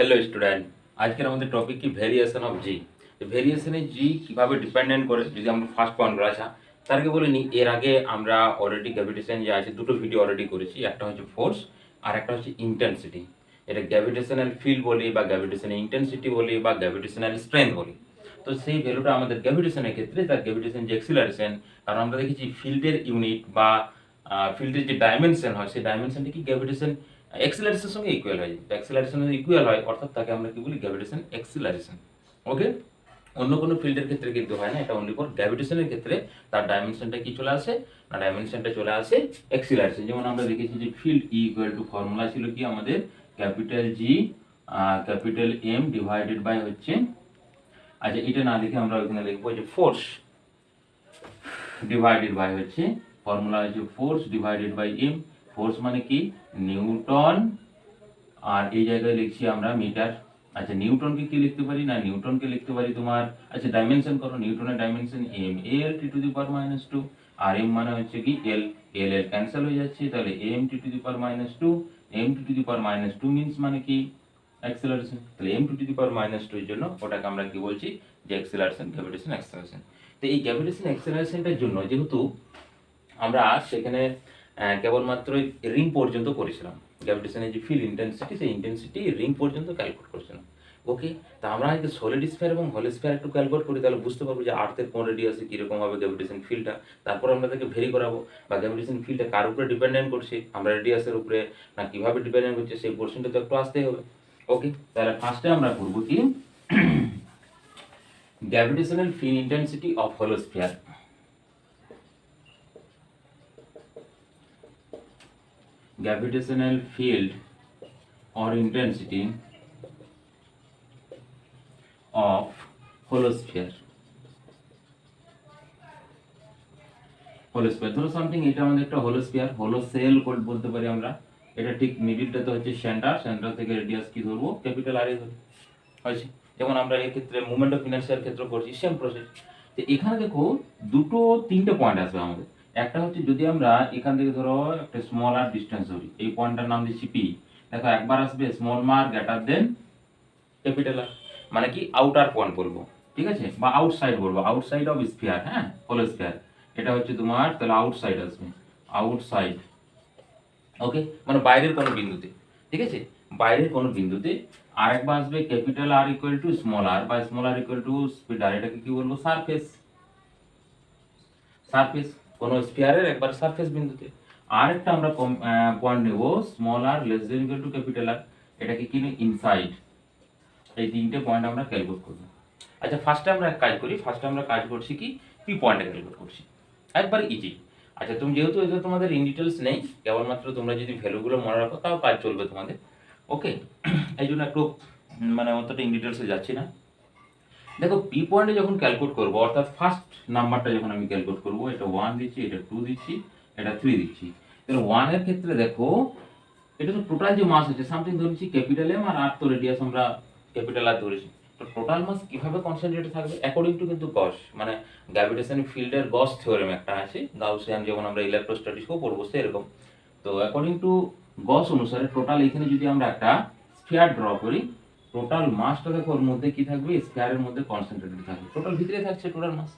Hello student, আজকের আমাদের topic কি ভেরিয়েশন অফ জি। ভেরিয়েশনে জি কিভাবে ডিপেন্ডেন্ট করে, যদি আমরা ফার্স্ট পয়েন্ট আসা তার আগে বলে নিই, এর আগে আমরা অলরেডি গ্র্যাভিটেশন যে আছে দুটো ভিডিও অলরেডি করেছি। একটা হচ্ছে ফোর্স আর একটা হচ্ছে ইন্টেন্সিটি। এটা গ্র্যাভিটেশনাল ফিল্ড বলি বা গ্র্যাভিটেশনাল ইন্টেন্সিটি বলি বা গ্র্যাভিটেশনাল স্ট্রেংথ বলি। তো সেই ভ্যালুটা আমাদের গ্র্যাভিটেশনের ক্ষেত্রে তার গ্র্যাভিটেশন যে এক্সিলারেশন, কারণ আমরা দেখেছি ফিল্ডের ইউনিট বা ফিল্ডের যে ডাইমেনশন হয় সেই ডাইমেনশনটা কি গ্র্যাভিটেশন অ্যাক্সিলারেশনের সঙ্গে ইকুয়াল হয়। তো অ্যাক্সিলারেশনের ইকুয়াল হয় অর্থাৎ তাকে আমরা কি বলি গ্র্যাভিটেশন অ্যাক্সিলারেশন। ওকে, অন্য কোনো ফিল্ডের ক্ষেত্রে কিন্তু হয় না, এটা অনলি ফর গ্র্যাভিটেশনের ক্ষেত্রে তার ডাইমেনশনটা কি চলে আসে না, ডাইমেনশনটা চলে আসে অ্যাক্সিলারেশন। যেমন আমরা দেখেছি যে field E equal to formula ছিল কি আমাদের capital G capital M divided by হচ্ছে, আচ্ছা এটা না লিখে আমরা ওইখানে লিখবো যে ফোর্স ডিভাইডেড বাই হচ্ছে, ফর্মুলা হচ্ছে force divided by M. Force মানে কি নিউটন, আর এই জায়গায় লিখছি আমরা মিটার। আচ্ছা নিউটনকে কি লিখতে পারি না, নিউটনকে লিখতে পারি তোমার, আচ্ছা ডাইমেনশন করো, নিউটনের dimension M L T to the power minus two, আর এম মানে হচ্ছে কি এল, এল এল ক্যান্সেল হয়ে যাচ্ছে, তাহলে M T to the power minus two, M T to the power minus two means মানে কি অ্যাক্সেলারেশন, তাহলে M to the power minus two এর জন্য ওটাকে আমরা কি বলছি যে অ্যাক্সেলারেশন, গ্র্যাভিটেশন অ্যাক্সেলারেশন। তো এই গ্র্যাভিটেশন অ্যাক্সেলারেশনটার জন্য যেহেতু আমরা সেখানে কেবলমাত্র রিং পর্যন্ত করেছিলাম, গ্র্যাভিটেশনের যে ফিল্ড ইন্টেন্সিটি সেই ইন্টেন্সিটি রিং পর্যন্ত ক্যালকুলেট করেছিলাম। ওকে, তা আমরা যদি সলিড স্ফিয়ার এবং হোল স্ফিয়ার একটু ক্যালকুলেট করি তাহলে বুঝতে পারবো যে আর্থের কোন রেডিয়াসে কীরকম হবে গ্র্যাভিটেশন ফিল্ডটা। তারপর আমরা তাকে ভেরি করাবো বা গ্র্যাভিটেশন ফিল্ডটা কার উপরে ডিপেন্ডেন্ট করছে, আমরা রেডিয়াসের উপরে না কিভাবে ডিপেন্ডেন্ট করছে সেই পোর্শনটা তো একটু আসতেই হবে। ওকে, তাহলে ফার্স্টে আমরা করবো কি gravitational field intensity of whole sphere. Gravitational field or intensity of hollow sphere. hollow sphere ধরো সামথিং এটা আমাদের একটা hollow sphere, hollow cell code বলতে পারি আমরা। এটা ঠিক মিডিলটা তো হচ্ছে সেন্টার, সেন্টার থেকে রেডিয়াস কি ধরবো ক্যাপিটাল আর এ ধরবো, হয়েছে। যেমন আমরা এই ক্ষেত্রে মুভমেন্ট অফ ইনার্শিয়ার ক্ষেত্রে করছি সেম প্রসেস। তো এখানে দেখো দুটো তিনটে পয়েন্ট আসবে আমাদের। একটা হচ্ছে যদি আমরা এখান থেকে ধরো একটা স্মল আর ডিস্টেন্স ধরি, এই পয়েন্টটার নাম দিচ্ছি পি। দেখো একবার আসবে স্মল মার গ্রেটার দেন ক্যাপিটাল আর, মানে কি আউটার পয়েন্ট বলবো, ঠিক আছে, বা আউটসাইড বলবো, আউটসাইড অফ স্ফিয়ার, হ্যাঁ হোল স্ফিয়ার। এটা হচ্ছে তোমার তাহলে আউটসাইড আসবে, আউটসাইড। ওকে, মানে বাইরের কোনো বিন্দুতে, ঠিক আছে, বাইরের কোনো বিন্দুতে। আর একবার আসবে capital R equal to small R বা small R equal to speed R, এটাকে কি বলবো সারফেস, সারফেস কোন স্ফিয়ারের একবার সারফেস বিন্দুতে। আর একটা আমরা পয়েন্ট নেব small R less than equal to capital R, এটাকে কি ইনসাইড। এই তিনটে পয়েন্ট আমরা ক্যালকুলেট করব। আচ্ছা ফার্স্টে আমরা কাজ করি, ফার্স্টে আমরা কাজ করছি কি পি পয়েন্টে ক্যালকুলেট করছি, একবার ইজি। আচ্ছা তুমি যেহেতু এটা তোমাদের ইন ডিটেলস নেই, কেবলমাত্র তোমরা যদি ভ্যালুগুলো মনে রাখো তাও কাজ চলবে তোমাদের। ওকে, এই জন্য একটু মানে অতটা ইন ডিটেলসে যাচ্ছি না। দেখো পি পয়েন্টে যখন ক্যালকুলেট করবো, অর্থাৎ ফার্স্ট নাম্বারটা যখন আমি ক্যালকুলেট করবো, এটা 1 দিচ্ছি, এটা 2 দিচ্ছি, এটা 3 দিচ্ছি। তাহলে 1 এর ক্ষেত্রে দেখো এটা তো টোটাল যে মাস আছে সামথিং ধরেছি ক্যাপিটাল এম, আর আর তো রেডিয়াস আমরা ক্যাপিটাল আর ধরেছি। তো টোটাল মাস কিভাবে কনসেন্ট্রেটেড থাকবে অ্যাকর্ডিং টু কিন্তু গস, মানে গ্র্যাভিটেশন ফিল্ডের গস থিওরেম একটা আছে গাউসিয়ান, যেমন আমরা ইলেকট্রোস্ট্যাটিক্সও পড়বো সেরকম। তো অ্যাকর্ডিং টু গস অনুসারে টোটাল এখানে যদি আমরা একটা স্ফিয়ার ড্র করি, টোটাল মাসটা দেখো ওর মধ্যে কি থাকবে স্কয়ারের মধ্যে কনসেন্ট্রেটেড থাকবে, টোটাল ভিতরে থাকছে টোটাল মাস।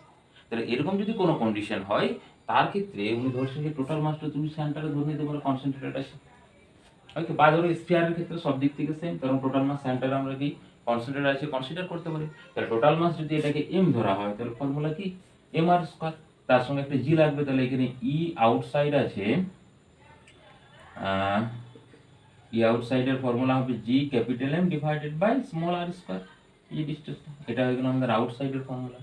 তাহলে এরকম যদি কোনো কন্ডিশন হয় তার ক্ষেত্রে উনি ধরছেন যে টোটাল মাসটা তুমি সেন্টারে ধরে নিতে পারো কনসেন্ট্রেটেড আছে। ওকে, বা ধরো স্ফিয়ারের ক্ষেত্রে সব দিক থেকে সেম, কারণ টোটাল মাস সেন্টারে আমরা কি কনসেন্ট্রেটেড আছে কনসিডার করতে পারি। তাহলে টোটাল মাস যদি এটাকে এম ধরা হয় তাহলে ফর্মুলা কি এম আর স্কয়ার, তার সঙ্গে একটা জি লাগবে। তাহলে এখানে ই আউটসাইড আছে, ই আউটসাইডের ফর্মুলা হবে G capital M divided by small R square, এই ডিসটেন্সটা, এটা হয়ে গেল আমাদের আউটসাইডের ফর্মুলা।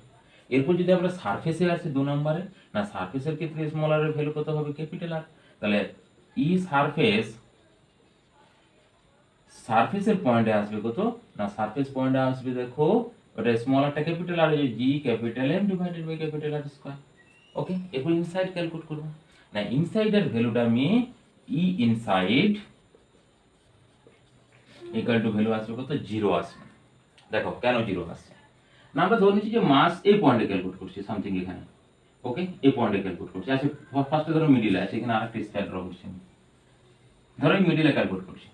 এরপর যদি আমরা সারফেসে আসি 2 নম্বরে, না সারফেসের ক্ষেত্রে স্মল আর এর ভ্যালু কত হবে ক্যাপিটাল আর। তাহলে ই সারফেস, সারফেসের পয়েন্টে আসবে কত না, সারফেস পয়েন্টে আসবে দেখো ওটা স্মল আরটা capital R, G capital M divided by capital R square. Okay, এরপর ইনসাইড ক্যালকুলেট করব। না ইনসাইডের ভ্যালুটা আমি E inside equal to value আসবে কত 0 আসবে। দেখো কেন 0 আসছে না, আমরা ধরে নিচ্ছি যে মাস এই পয়েন্টে ক্যালকুলেট করছি সামথিং এখানে। ওকে, এই পয়েন্টে ক্যালকুলেট করছি। আচ্ছা ফার্স্টে ধরো মিডিলে আছে, এখানে আরেকটা স্কয়ার ড্র করছি, ধরো এই মিডিলে ক্যালকুলেট করছি।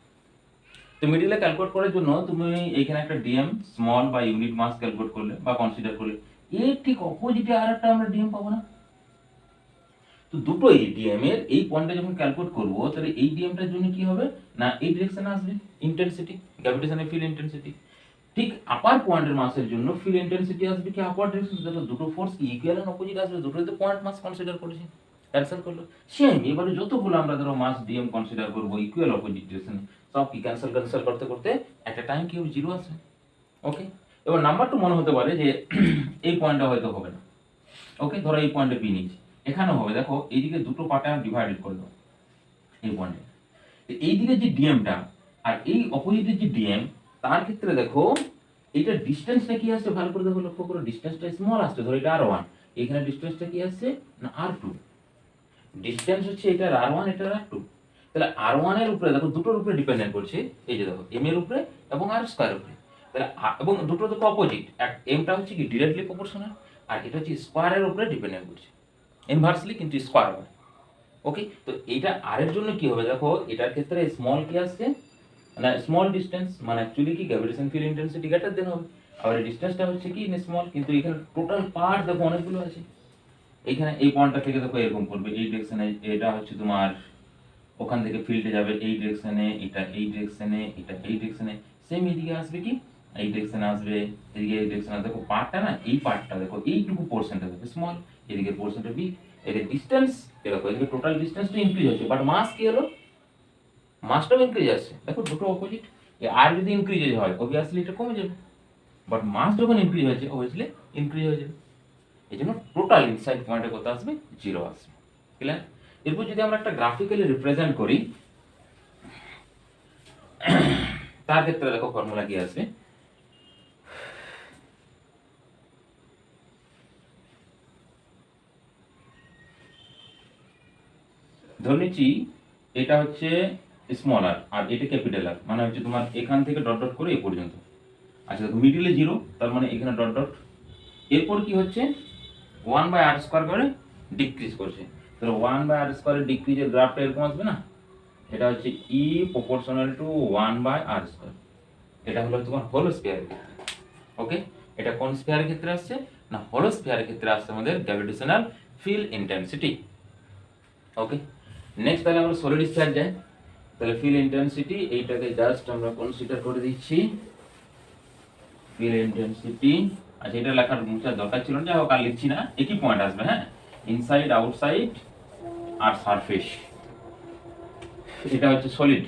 তো তো মিডিলে ক্যালকুলেট করার জন্য তুমি এখানে একটা ডিএম স্মল বা ইউনিট মাস ক্যালকুলেট করলে বা কনসিডার করলে, এর ঠিক অপোজিটে আর একটা আমরা ডিএম পাবো না? তো দুটো এই ডিএম এর এই পয়েন্টটা যখন ক্যালকুলেট করবো, তাহলে এই ডিএমটার জন্য কি হবে না, এই ডিরেকশনে আসবে ইন্টেন্সিটি, গ্র্যাভিটেশনের ফিল্ড ইন্টেন্সিটি। ঠিক আপার পয়েন্টের মাসের জন্য ফিল্ড ইন্টেন্সিটি আসবে কি আপার ডিরেকশন। দেখো দুটো ফোর্স কি ইকুয়াল এন্ড অপোজিট আসবে, দুটোই তো পয়েন্ট মাস কনসিডার করেছি, ক্যান্সেল করলো। সেম এবারে যতগুলো আমরা ধরো মাস ডিএম কনসিডার করবো ইকুয়াল অপোজিট ডিরেকশনে, সব কি ক্যান্সেল ক্যান্সেল করতে করতে একটা টাইম কি হবে, জিরো আসবে। ওকে, এবার নাম্বারটা মনে হতে পারে যে এই পয়েন্টটা হয়তো হবে না। ওকে, ধরো এই পয়েন্টে পি নিয়েছি, এখানেও হবে। দেখো এইদিকে দুটো পার্টে আমি ডিভাইডেড করে দেবো এই পয়েন্টে। এইদিকে যে ডিএমটা আর এই অপোজিটের যে ডিএম, তার ক্ষেত্রে দেখো এইটা ডিসটেন্সটা কি আসছে, ভালো করে দেখো, লক্ষ্য করো ডিসটেন্সটা স্মল আসছে। ধরো এটা আর1, এখানে ডিসটেন্সটা কি আসছে না আর2। ডিসটেন্স হচ্ছে এটা আর1, এটা আর2। তাহলে আর1 এর উপরে দেখো দুটোর উপরে ডিপেন্ডেন্ট করছে, এই যে দেখো এম এর উপরে এবং আর স্কয়ার উপরে। তাহলে এবং দুটো তো অপোজিট, এমটা হচ্ছে কি ডিরেক্টলি প্রপোর্শনাল, আর এটা হচ্ছে স্কয়ারের উপরে ডিপেন্ডেন্ট করছে ইনভার্সলি, কিন্তু স্কয়ার হবে। ওকে, তো এইটা আর এর জন্য কি হবে, দেখো এটার ক্ষেত্রে স্মল কি আসছে না স্মল ডিসটেন্স, মানে অ্যাকচুয়ালি কি gravitation field intensity greater than হবে। আবার এই ডিসটেন্সটা হচ্ছে কি স্মল, কিন্তু এখানে টোটাল পার্ট দেখো অনেকগুলো আছে। এইখানে এই পয়েন্টটা থেকে দেখো এরকম করবে, এই ডিরেকশনে এটা হচ্ছে তোমার, ওখান থেকে ফিল্ডে যাবে এই ডিরেকশনে, এটা এই ডিরেকশনে, এটা এই ডিরেকশনে, সেম এদিকে আসবে কি এই ডিরেকশনে আসবে, এদিকে এই ডিরেকশনে। দেখো পার্টটা না, এই পার্টটা দেখো এইটুকু পোরশনটা দেখো স্মল, এদিকে পোরশনটা বিগ। এর ডিসটেন্স দেখো, এদিকে টোটাল ডিসটেন্সটা ইনক্রিজ হচ্ছে, বাট মাস কি হলো, মাসটাও ইনক্রিজ আসছে। দেখো দুটো অপোজিট, আর যদি ইনক্রিজ হয় অবভিয়াসলি এটা কমে যাবে, বাট মাস যখন ইনক্রিজ হয়েছে অবভিয়াসলি ইনক্রিজ হয়ে যাবে। এই জন্য টোটাল ইনসাইড পয়েন্টে কত আসবে, জিরো আসবে। ক্লিয়ার? এরপর যদি আমরা একটা গ্রাফিক্যালি রিপ্রেজেন্ট করি, তার ক্ষেত্রে দেখো ফর্মুলা কি আসবে, ধরে নিচ্ছি এটা হচ্ছে স্মল আর, আর এটা ক্যাপিটাল আর, মানে হচ্ছে তোমার এখান থেকে ডট ডট করে এ পর্যন্ত। আচ্ছা দেখো মিডিলে জিরো, তার মানে এখানে ডট ডট। এরপর কি হচ্ছে 1/r² করে ডিক্রিজ করছে। তাহলে 1/r² ডিক্রিজের গ্রাফটা এরকম আসবে না, এটা হচ্ছে ই প্রপোর্শনাল টু 1/r²। এটা হলো তোমার হোল স্ফিয়ারের ক্ষেত্রে। ওকে, এটা কোন স্ফিয়ারের ক্ষেত্রে আসছে না, হোল স্ফিয়ারের ক্ষেত্রে আসছে আমাদের গ্র্যাভিটেশনাল ফিল্ড ইন্টেন্সিটি। ওকে, নেক্সট তাহলে আমরা সলিড স্ফিয়ার যাই। তাহলে ফিল্ড ইন্টেন্সিটি এইটাকে জাস্ট আমরা কনসিডার করে দিচ্ছি, ফিল্ড ইন্টেন্সিটি। আচ্ছা এটা লেখার মুছার দরকার ছিল না, যাই হোক আর লিখছি না, একই পয়েন্ট আসবে। হ্যাঁ, ইনসাইড আউটসাইড আর সারফেস, এটা হচ্ছে সলিড।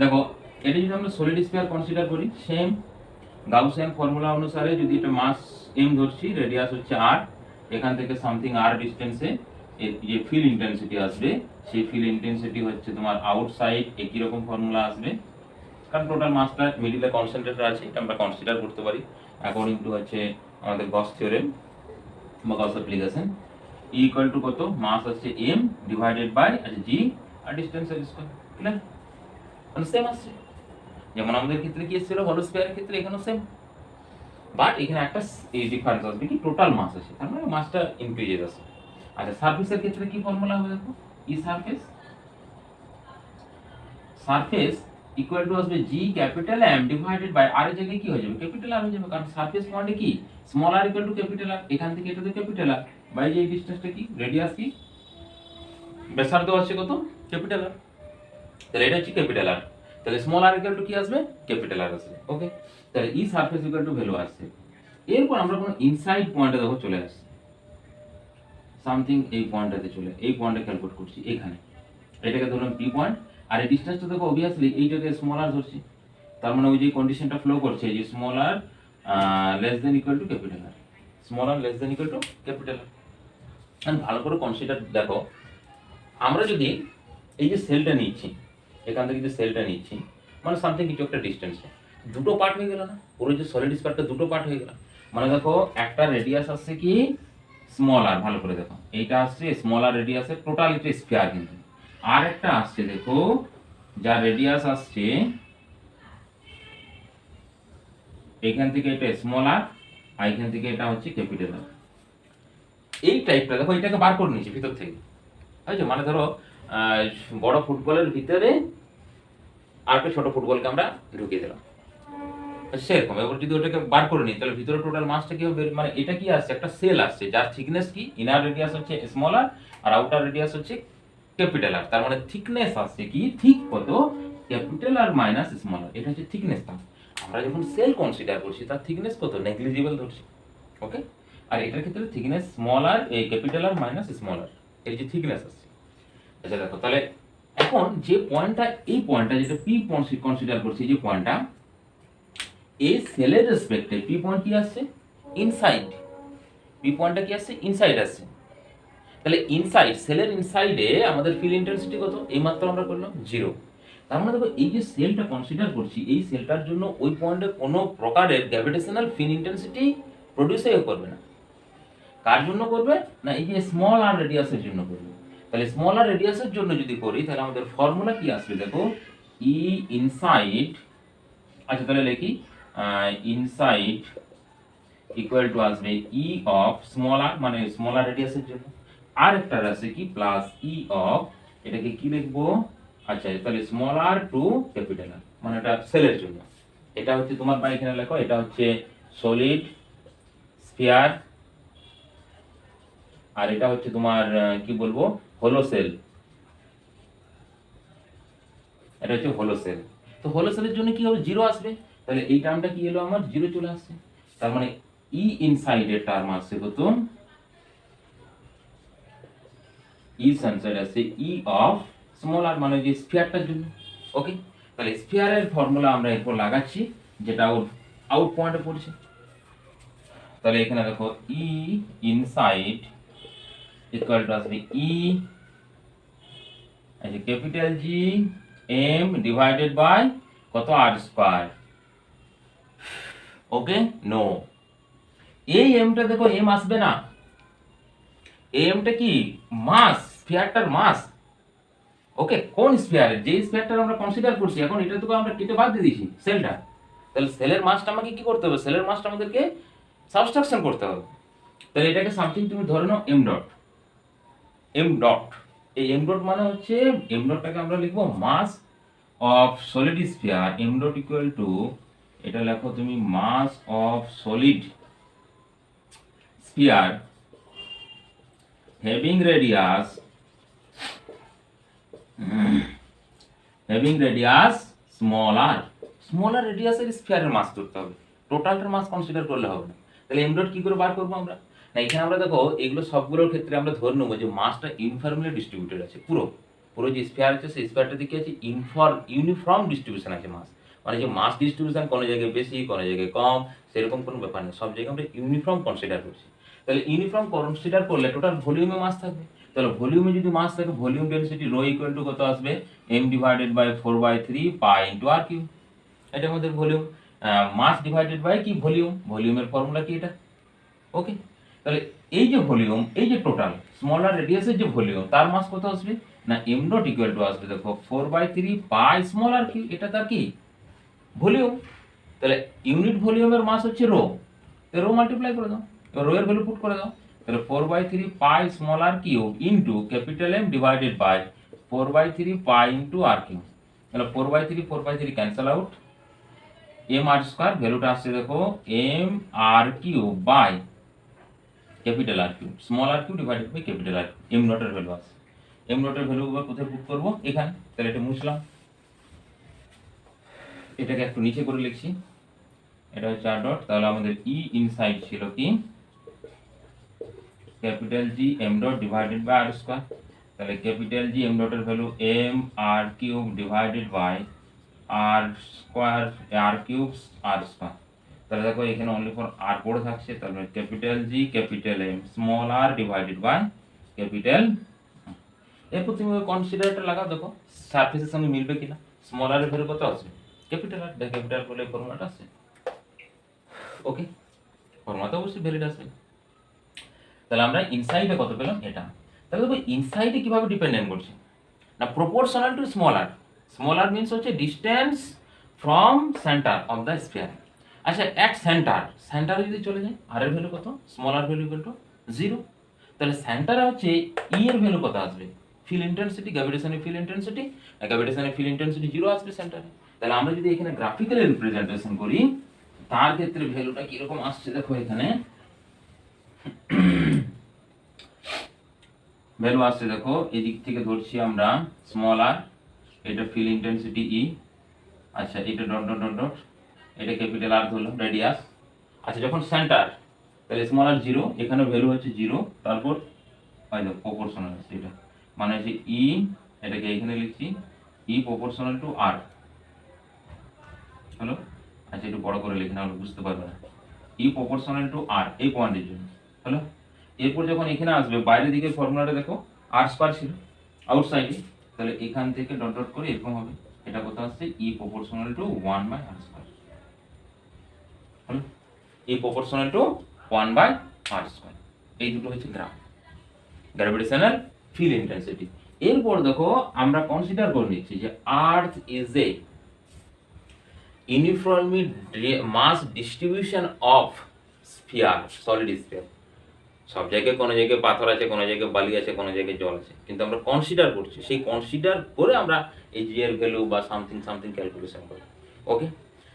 দেখো এটা যদি আমরা সলিড স্ফিয়ার কনসিডার করি, সেম গাউসিয়ান ফর্মুলা অনুসারে যদি এটা মাস এম ধরছি, রেডিয়াস হচ্ছে আর, এখান থেকে সামথিং আর ডিসটেন্সে যে ফিল্ড ইন্টেন্সিটি আসবে, সেই ফিল্ড ইন্টেন্সিটি হচ্ছে তোমার আউটসাইড, একই রকম ফর্মুলা আসবে, কারণ টোটাল মাসটা মিডিলে কনসেন্ট্রেটেড আছে, এটা আমরা কনসিডার করতে পারি অ্যাকর্ডিং টু হচ্ছে আমাদের গস থিওরেম বা গস অ্যাপ্লিকেশন। ই ইকুয়াল টু কত, মাস হচ্ছে এম ডিভাইডেড বাই আচ্ছা জি আর ডিসটেন্স আর স্কয়ার। ক্লিয়ার? মানে সেম আসছে, যেমন আমাদের ক্ষেত্রে কি এসেছিল হলো স্কয়ারের ক্ষেত্রে, এখানেও সেম, বাট এখানে একটা ডিফারেন্স আসবে কি টোটাল মাস আছে, তার মানে মাসটা ইনক্রিজ আছে। আচ্ছা সারফেসের ক্ষেত্রে কি ফর্মুলা হবে দেখো, E surface, surface equal to আসবে G capital M divided by R এর জায়গায় কি হয়ে যাবে, ক্যাপিটাল আর হয়ে যাবে, কারণ সারফেস পয়েন্টে কি small R equal to capital R, এখান থেকে এটা তো ক্যাপিটাল আর, বাই যে ডিসটেন্সটা কি রেডিয়াস কি ব্যাসার্ধ আছে কত ক্যাপিটাল আর, তাহলে এটা হচ্ছে ক্যাপিটাল আর, তাহলে স্মল আর ইকুয়াল টু কি আসবে, ক্যাপিটাল আর আসবে। ওকে, তাহলে ই সারফেস ইকুয়াল টু ভ্যালু আসছে। এরপর আমরা কোন ইনসাইড পয়েন্টে দেখো চলে আসছে, সামথিং এই পয়েন্টটাতে চলে, এই পয়েন্টে ক্যালকুলেট করছি এখানে, এটাকে ধরলাম পি পয়েন্ট, আর এই ডিসটেন্সটা দেখো অবভিয়াসলি এইটাকে স্মল আর ধরছি, তার মানে ওই যে কন্ডিশনটা ফ্লো করছে যে small R less than equal to capital R, small R less than equal to capital R. And ভালো করে কনসিডার দেখো, আমরা যদি এই যে সেলটা নিচ্ছি, এখান থেকে যে সেলটা নিচ্ছি, মানে সামথিং কিছু একটা ডিসটেন্সে দুটো পার্ট হয়ে গেল না, পুরো যে সলিড স্পার্টটা দুটো পার্ট হয়ে গেল, মানে দেখো একটা রেডিয়াস আসছে কি স্মল আর, ভালো করে দেখো এইটা আসছে স্মল আর রেডিয়াসের টোটাল এটা স্ফিয়ার, কিন্তু আর একটা আসছে দেখো যার রেডিয়াস আসছে এখান থেকে এটা স্মল আর, এখান থেকে এটা হচ্ছে ক্যাপিটাল আর। এই টাইপটা দেখো, এটাকে বার করে নিয়েছি ভিতর থেকে, বুঝছো, মানে ধরো বড় ফুটবলের ভিতরে আর একটা ছোট ফুটবলকে আমরা ঢুকিয়ে দিলাম, সেরকম। এবার যদি ওটাকে বার করে নিই তাহলে ভিতরে টোটাল মাসটা কি হবে, মানে এটা কি আসছে, একটা সেল আসছে যার থিকনেস কি, ইনার রেডিয়াস হচ্ছে স্মলার আর আউটার রেডিয়াস হচ্ছে ক্যাপিটাল আর, তার মানে থিকনেস আসছে কি ঠিক কত, ক্যাপিটাল আর মাইনাস স্মলার, এটা হচ্ছে থিকনেসটা। আমরা যখন সেল কনসিডার করছি তার থিকনেস কত, নেগলিজিবল ধরছি, ওকে। আর এটার ক্ষেত্রে থিকনেস স্মল আর এই ক্যাপিটাল আর মাইনাস স্মলার, এই যে থিকনেস আসছে। আচ্ছা দেখো তাহলে এখন যে পয়েন্টটা, এই পয়েন্টটা যেটা পি কনসিডার করছি, যে পয়েন্টটা এই সেলের রেসপেক্টে পি পয়েন্ট কি আসছে, ইনসাইড, পি পয়েন্টটা কি আসছে, ইনসাইড আসছে। তাহলে ইনসাইড, সেলের ইনসাইডে আমাদের ফিল ইন্টেন্সিটি কত, এই মাত্র আমরা করলাম 0। তার মানে দেখো এই যে সেলটা কনসিডার করছি, এই সেলটার জন্য ওই পয়েন্টে কোনো প্রকারের গ্র্যাভিটেশনাল ফিল ইন্টেন্সিটি প্রডিউসই করবে না। কার জন্য করবে না, এই যে স্মল আর রেডিয়াসের জন্য করবে। তাহলে স্মল আর রেডিয়াসের জন্য যদি করি তাহলে আমাদের ফর্মুলা কি আসবে দেখো, ই ইনসাইড, আচ্ছা তাহলে লিখি ইনসাইড ইকুয়াল টু আসবে ই অফ স্মল আর, মানে স্মল আর রেডিয়াসের জন্য, আর একটা আছে কি প্লাস ই অফ, এটাকে কি লিখবো, আচ্ছা তাহলে স্মল আর টু ক্যাপিটাল আর, মানে এটা সেলের জন্য। এটা হচ্ছে তোমার বা এখানে লেখো, এটা হচ্ছে সলিড স্ফিয়ার, আর এটা হচ্ছে তোমার কি বলবো, হোলো সেল, এটা হচ্ছে হোলো সেল। তো হোলো সেলের জন্য কি হবে, 0 আসবে, তাহলে এই টার্মটা কি এলো আমার 0 চলে আসছে। তার মানে ই ইনসাইড এর টার্ম আসছে কত, ই সানসাইড আছে ই অফ স্মল আর, মানে যে স্ফিয়ারটার জন্য, ওকে। তাহলে স্ফিয়ারের ফর্মুলা আমরা এরপর লাগাচ্ছি, যেটা আউট পয়েন্টে পড়ছে। তাহলে এখানে দেখো ই ইনসাইড ইকুয়াল টু আসবে ই, আচ্ছা capital G M divided by কত, আর স্কয়ার, ওকে। নো, এই এমটা দেখো এম আসবে না, এমটা কি মাস, স্ফিয়ারটার মাস, ওকে। কোন স্ফিয়ারের, যে স্ফিয়ারটা আমরা কনসিডার করছি এখন, এটা তো আমরা কেটে বাদ দিয়ে দিয়েছি সেলটা, তাহলে সেলের মাসটা আমাকে কি করতে হবে, সেলের মাসটা আমাদেরকে সাবস্ট্রাকশন করতে হবে। তাহলে এটাকে সামথিং তুমি ধরে নাও এম ডট, এম ডট, এই এম ডট মানে হচ্ছে, এম ডটটাকে আমরা লিখবো mass of solid sphere, M dot equal to, এটা লেখো তুমি mass of solid sphere having radius smaller, smaller radius এর স্ফিয়ারের মাস করতে হবে, টোটালটার মাস কনসিডার করলে হবে না। তাহলে এম ডট কি করে বার করবো আমরা, না এখানে আমরা দেখো এগুলো সবগুলোর ক্ষেত্রে আমরা ধরে নেবো যে মাসটা ইউনিফর্মলি ডিস্ট্রিবিউটেড আছে, পুরো পুরো যে স্ফিয়ার আছে সেই স্ফিয়ারটা দিকে আছে ইউনিফর্ম ডিস্ট্রিবিউশন আছে মাস, মানে যে মাস ডিস্ট্রিবিউশন কোনো জায়গায় বেশি কোনো জায়গায় কম সেরকম কোনো ব্যাপার নেই, সব জায়গায় আমরা ইউনিফর্ম কনসিডার করছি। তাহলে ইউনিফর্ম কনসিডার করলে টোটাল ভলিউমে মাস থাকবে, তাহলে ভলিউমে যদি মাস থাকে, volume density rho equal to কত আসবে, m divided by 4/3 pi into R cube, এটা আমাদের ভলিউম, মাস ডিভাইডেড বাই কি ভলিউম, ভলিউমের ফর্মুলা কি এটা, ওকে। তাহলে এই যে ভলিউম, এই যে টোটাল স্মলার রেডিয়াসের যে ভলিউম, তার মাস কত আসবে না, m ডট ইকুয়াল টু আসবে দেখো 4/3 পাই স্মল আর কিউ, এটা তার কি ভলিউম। তাহলে ইউনিট ভলিউমের মাস হচ্ছে রো, তো রো মাল্টিপ্লাই করে দাও, এবার রো এর ভ্যালু পুট করে দাও, তাহলে 4/3 pi small R cube into capital M divided by 4/3 pi into R cube, তাহলে 4/3 cancel out, M R square ভ্যালুটা আসছে দেখো M R cube by capital R cube, small R cube divided by capital R cube, M নটের ভ্যালু আসছে। এম নটের ভ্যালু কোথায় পুট করবো, এখানে। তাহলে এটা মুছলাম, এটাকে একটু নিচে করে লিখছি, এটা হচ্ছে আর ডট, তাহলে আমাদের ই ইনসাইড ছিল কি capital G M dot divided by R square, তাহলে ক্যাপিটাল জি এম ডটের ভ্যালু M R cube divided by R square, R cube R square, তাহলে দেখো এখানে অনলি ফর আর পড়ে থাকছে, তাহলে capital G capital M small R divided by capital, এরপর তুমি কনসিডারটা লাগাও, দেখো সারফেসের সঙ্গে মিলবে কিনা, স্মল আর এর ভ্যালু কত আছে, ক্যাপিটাল আর, ক্যাপিটাল বলে ফর্মুলাটা আছে, ওকে, ফর্মুলাটা অবশ্যই ভ্যালিড আছে। তাহলে আমরা ইনসাইডে কত পেলাম এটা, তাহলে দেখো ইনসাইডে কিভাবে ডিপেন্ডেন্ট করছে না, proportional to small r, small r means হচ্ছে distance from centre of the sphere. আচ্ছা অ্যাট সেন্টার, সেন্টারে যদি চলে যায় আর এর ভ্যালু কত, স্মলার ভ্যালু ইকুয়াল টু 0, তাহলে সেন্টারে হচ্ছে ই এর ভ্যালু কত আসবে ফিল্ড ইন্টেন্সিটি, গ্র্যাভিটেশনের ফিল্ড ইন্টেন্সিটি, গ্র্যাভিটেশনের ফিল্ড ইন্টেন্সিটি 0 আসবে সেন্টারে। তাহলে আমরা যদি এখানে গ্রাফিক্যালি রিপ্রেজেন্টেশন করি তার ক্ষেত্রে ভ্যালুটা কিরকম আসছে দেখো, এখানে ভ্যালু আসছে দেখো, এই দিক থেকে ধরছি আমরা স্মল আর, এটা ফিল্ড ইন্টেন্সিটি ই, আচ্ছা এটা ডট ডট ডট ডট, এটা ক্যাপিটাল আর ধরলাম রেডিয়াস। আচ্ছা যখন সেন্টার, তাহলে স্মল আর 0, এখানে ভ্যালু হচ্ছে 0, তারপর হয় দেখো প্রপোর্শনাল আছে এটা, মানে হচ্ছে ই, এটাকে এখানে লিখছি ই প্রপোর্শনাল টু আর, হলো। আচ্ছা একটু বড় করে লিখে নাও, বুঝতে পারবে না। ই প্রপোর্শনাল টু আর এই পয়েন্টের জন্য, হলো। এরপর যখন এখানে আসবে বাইরের দিকের ফর্মুলাটা দেখো, আর স্কয়ার ছিল আউটসাইডে, তাহলে এখান থেকে ডট ডট করে এরকম হবে, এটা কত আসছে E proportional to 1 by R square, হলো। E proportional to 1 by R square, এই দুটো হচ্ছে গ্রাফ গ্র্যাভিটেশনাল ফিল্ড ইন্টেন্সিটি। এরপর দেখো আমরা কনসিডার করে নিচ্ছি যে earth is a uniformly mass distribution of sphere, solid sphere. সব জায়গায় কোনো জায়গায় পাথর আছে, কোনো জায়গায় বালি আছে, কোনো জায়গায় জল আছে, কিন্তু আমরা কনসিডার করছি, সেই কনসিডার করে আমরা এই জি এর ভ্যালু বা সামথিং সামথিং ক্যালকুলেশন করি। ওকে,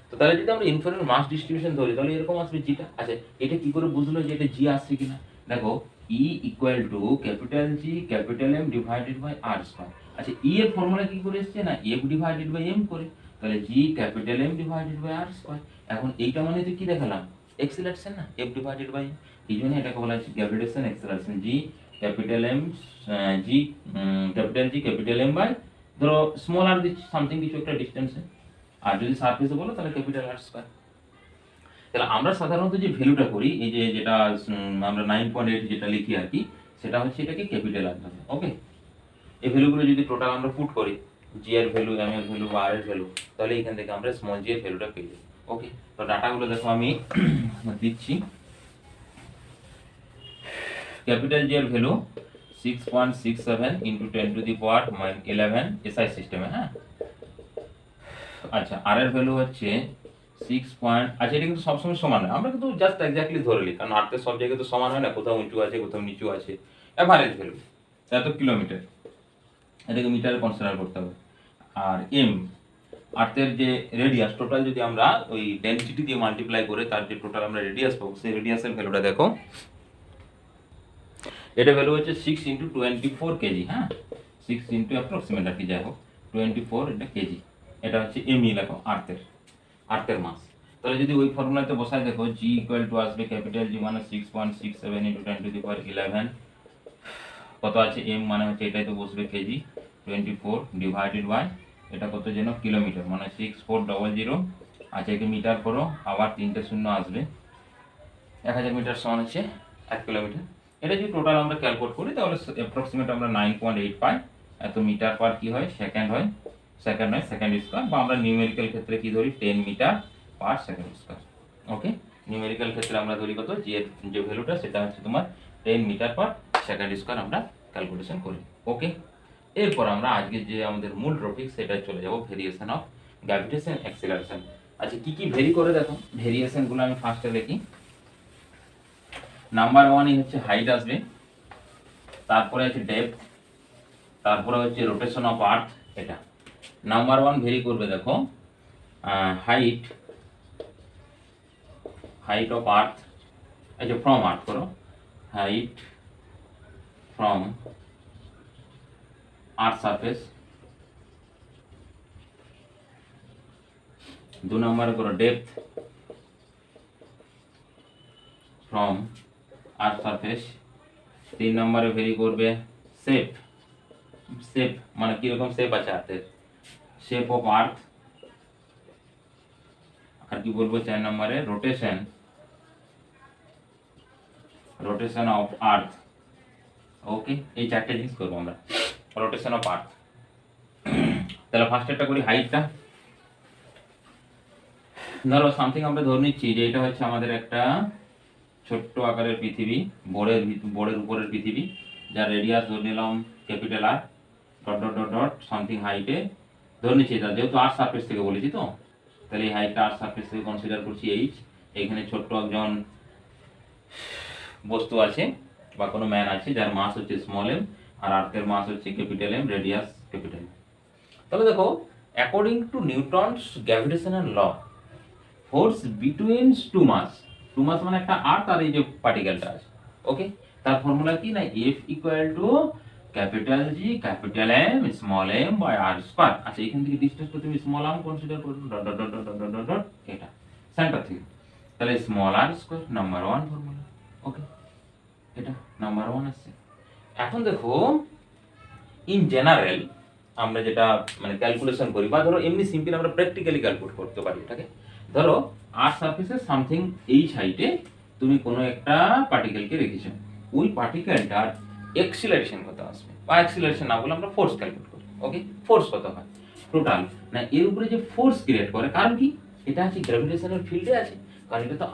তো তাহলে যদি আমরা ইউনিফর্ম মাস ডিস্ট্রিবিউশন ধরি তাহলে এরকম আসবে জিটা। আচ্ছা এটা কি করে বুঝলো যে এটা জি আসছে কিনা, দেখো E equal to capital G capital M divided by R square. আচ্ছা ই এর ফর্মুলা কি করে এসেছে না, এফ ডিভাইডেড বাই এম করে, তাহলে G capital M divided by R square. এখন এইটা মানে তো কি দেখালাম, এক্সেলারেশন না, এফ ডিভাইডেড বাই এম, এই জন্য এটাকে বলা হচ্ছে gravitation acceleration. G capital M, G capital G capital M by, ধরো স্মল আর দিচ্ছি সামথিং কিছু একটা ডিস্টেন্সে, আর যদি সারফেসে বলো তাহলে ক্যাপিটাল আর স্কয়ার। তাহলে আমরা সাধারণত যে ভ্যালুটা করি, এই যে যেটা আমরা 9.8 যেটা লিখি আর কি, সেটা হচ্ছে এটাকে ক্যাপিটাল আর ধরে। ওকে, এই ভ্যালুগুলো যদি টোটাল আমরা পুট করি, জি এর ভ্যালু, এম এর ভ্যালু বা আর এর ভ্যালু, তাহলে এখান থেকে আমরা স্মল জি এর ভ্যালুটা পেয়ে যাবো। ওকে, তো ডাটাগুলো দেখো আমি দিচ্ছি। ক্যাপিটাল জি এর value 6.67 into 10 two the power -11 SI সিস্টেমে, হ্যাঁ। আচ্ছা আর এর ভ্যালু হচ্ছে 6 পয়েন্ট, আচ্ছা এটা কিন্তু সবসময় সমান নয়, আমরা কিন্তু জাস্ট এক্স্যাক্টলি ধরে নিই, কারণ আর্থের সব জায়গায় তো সমান হয় না, কোথাও উঁচু আছে কোথাও নিচু আছে। এভারেজ ভ্যালু এত কিলোমিটার, এটাকে মিটারে কনসিডার করতে হবে। আর এম, আর্থের যে রেডিয়াস, টোটাল যদি আমরা ওই ডেনসিটি দিয়ে মাল্টিপ্লাই করে তার যে টোটাল আমরা রেডিয়াস পাবো, সেই রেডিয়াসের ভ্যালুটা দেখো, এটা ভ্যালু হচ্ছে 6 ইন্টু 24 কেজি, হ্যাঁ 6 ইন্টু অ্যাপ্রক্সিমেট আর কি, যাই হোক 24 এটা কেজি, এটা হচ্ছে এমই দেখো আর্থের মাস। তাহলে যদি ওই ফর্মুলাতে বসাই দেখো, জি ইকুয়াল টু আসবে ক্যাপিটাল জি মানে 6.67 ইন্টু 10 টু দি পাওয়ার 11, কত আছে এম মানে হচ্ছে এটাই তো বসবে কেজি, 24 ডিভাইডেড বাই এটা কত যেন কিলোমিটার, মানে 6400। আচ্ছা একে মিটার করো, আবার 3টে শূন্য আসবে, 1000 মিটার সমান হচ্ছে 1 কিলোমিটার। এটা যদি টোটাল আমরা ক্যালকুলেট করি তাহলে অ্যাপ্রক্সিমেট আমরা 9.8 পাই, এত মিটার পার কি হয় সেকেন্ড হয়, সেকেন্ড স্কয়ার, বা আমরা নিউমেরিক্যাল ক্ষেত্রে কি ধরি 10 মিটার পার সেকেন্ড স্কয়ার। ওকে, নিউমেরিক্যাল ক্ষেত্রে আমরা ধরি কত, যে যে ভ্যালুটা সেটা হচ্ছে তোমার 10 মিটার পার সেকেন্ড স্কয়ার আমরা ক্যালকুলেশন করি। ওকে, এরপর আমরা আজকে যে আমাদের মূল টপিক সেটাই চলে যাব, ভেরিয়েশন অফ গ্র্যাভিটেশন অ্যাক্সিলারেশন। আচ্ছা কি কি ভেরি করে দেখো, ভেরিয়েশনগুলো আমি ফার্স্টে দেখি। নাম্বার 1 হচ্ছে হাইট আসবে, তারপরে হচ্ছে ডেপথ, তারপরে হচ্ছে রোটেশন অফ আর্থ। এটা নাম্বার 1 ভেরি করবে দেখো, হাইট অফ আর্থ, এই যে ফ্রম আর্থ করো, হাইট ফ্রম আর্থ সারফেস। 2 নম্বরে করো ডেপথ ফ্রম আর্থ সারফেস। 3 নম্বরে ভেরি করবে শেপ মানে কিরকম শেপ আছে আর্থের, শেপ অফ আর্থ। আর কি বলবো 4 নম্বরে রোটেশন অফ আর্থ। ওকে, এই 4টে জিনিস করবো আমরা, রোটেশন অফ আর্থ। তাহলে ফার্স্ট একটা করি হাইটটা। ধরো সামথিং আমরা ধরে নিচ্ছি যে এটা হচ্ছে আমাদের একটা ছোট্ট আকারের পৃথিবী, বোর্ডের উপরের পৃথিবী, যার রেডিয়াস ধরে নিলাম capital R, dot dot dot dot something হাইটে ধরে নিচ্ছি, এটা যেহেতু আর সারফেস থেকে বলেছি তো, তাহলে এই হাইটটা আর সারফেস থেকে কনসিডার করছি এইচ। এখানে ছোট্ট একজন বস্তু আছে বা কোনো ম্যান আছে যার মাস হচ্ছে স্মল এম, আর আর্থের মাস হচ্ছে ক্যাপিটাল এম, রেডিয়াস ক্যাপিটাল। তাহলে দেখো according to Newton's gravitational law, force between two mass মানে একটা আর্থ আর এই যে পার্টিকেলটা আছে, ওকে, তার ফর্মুলা কি না, F equal to capital G capital M small M by R square. আচ্ছা এখান থেকে ডিসটেন্সটা তুমি স্মল আর্ম কনসিডার করো, dot dot dot dot dot dot dot, এটা সেন্টার থেকে, তাহলে small R square number 1 formula, okay, এটা নাম্বার 1 আসছে। এখন দেখো ইন জেনারেল আমরা যেটা মানে ক্যালকুলেশন করি বা ধরো এমনি সিম্পল আমরা প্র্যাকটিক্যালি ক্যালকুলেট করতে পারি এটাকে। ধরো আর সারফেসে সামথিং এই সাইডে তুমি কোনো একটা পার্টিকেলকে রেখেছো, ওই পার্টিকেলটার এক্সিলারেশন কত আসবে, বা এক্সিলারেশন না বলে আমরা ফোর্স ক্যালকুলেট করি, ওকে, ফোর্স কত হয় টোটাল না এর উপরে যে ফোর্স ক্রিয়েট করে, কারণ কি এটা আছে গ্র্যাভিটেশনাল ফিল্ডে আছে, কারণ এটা তো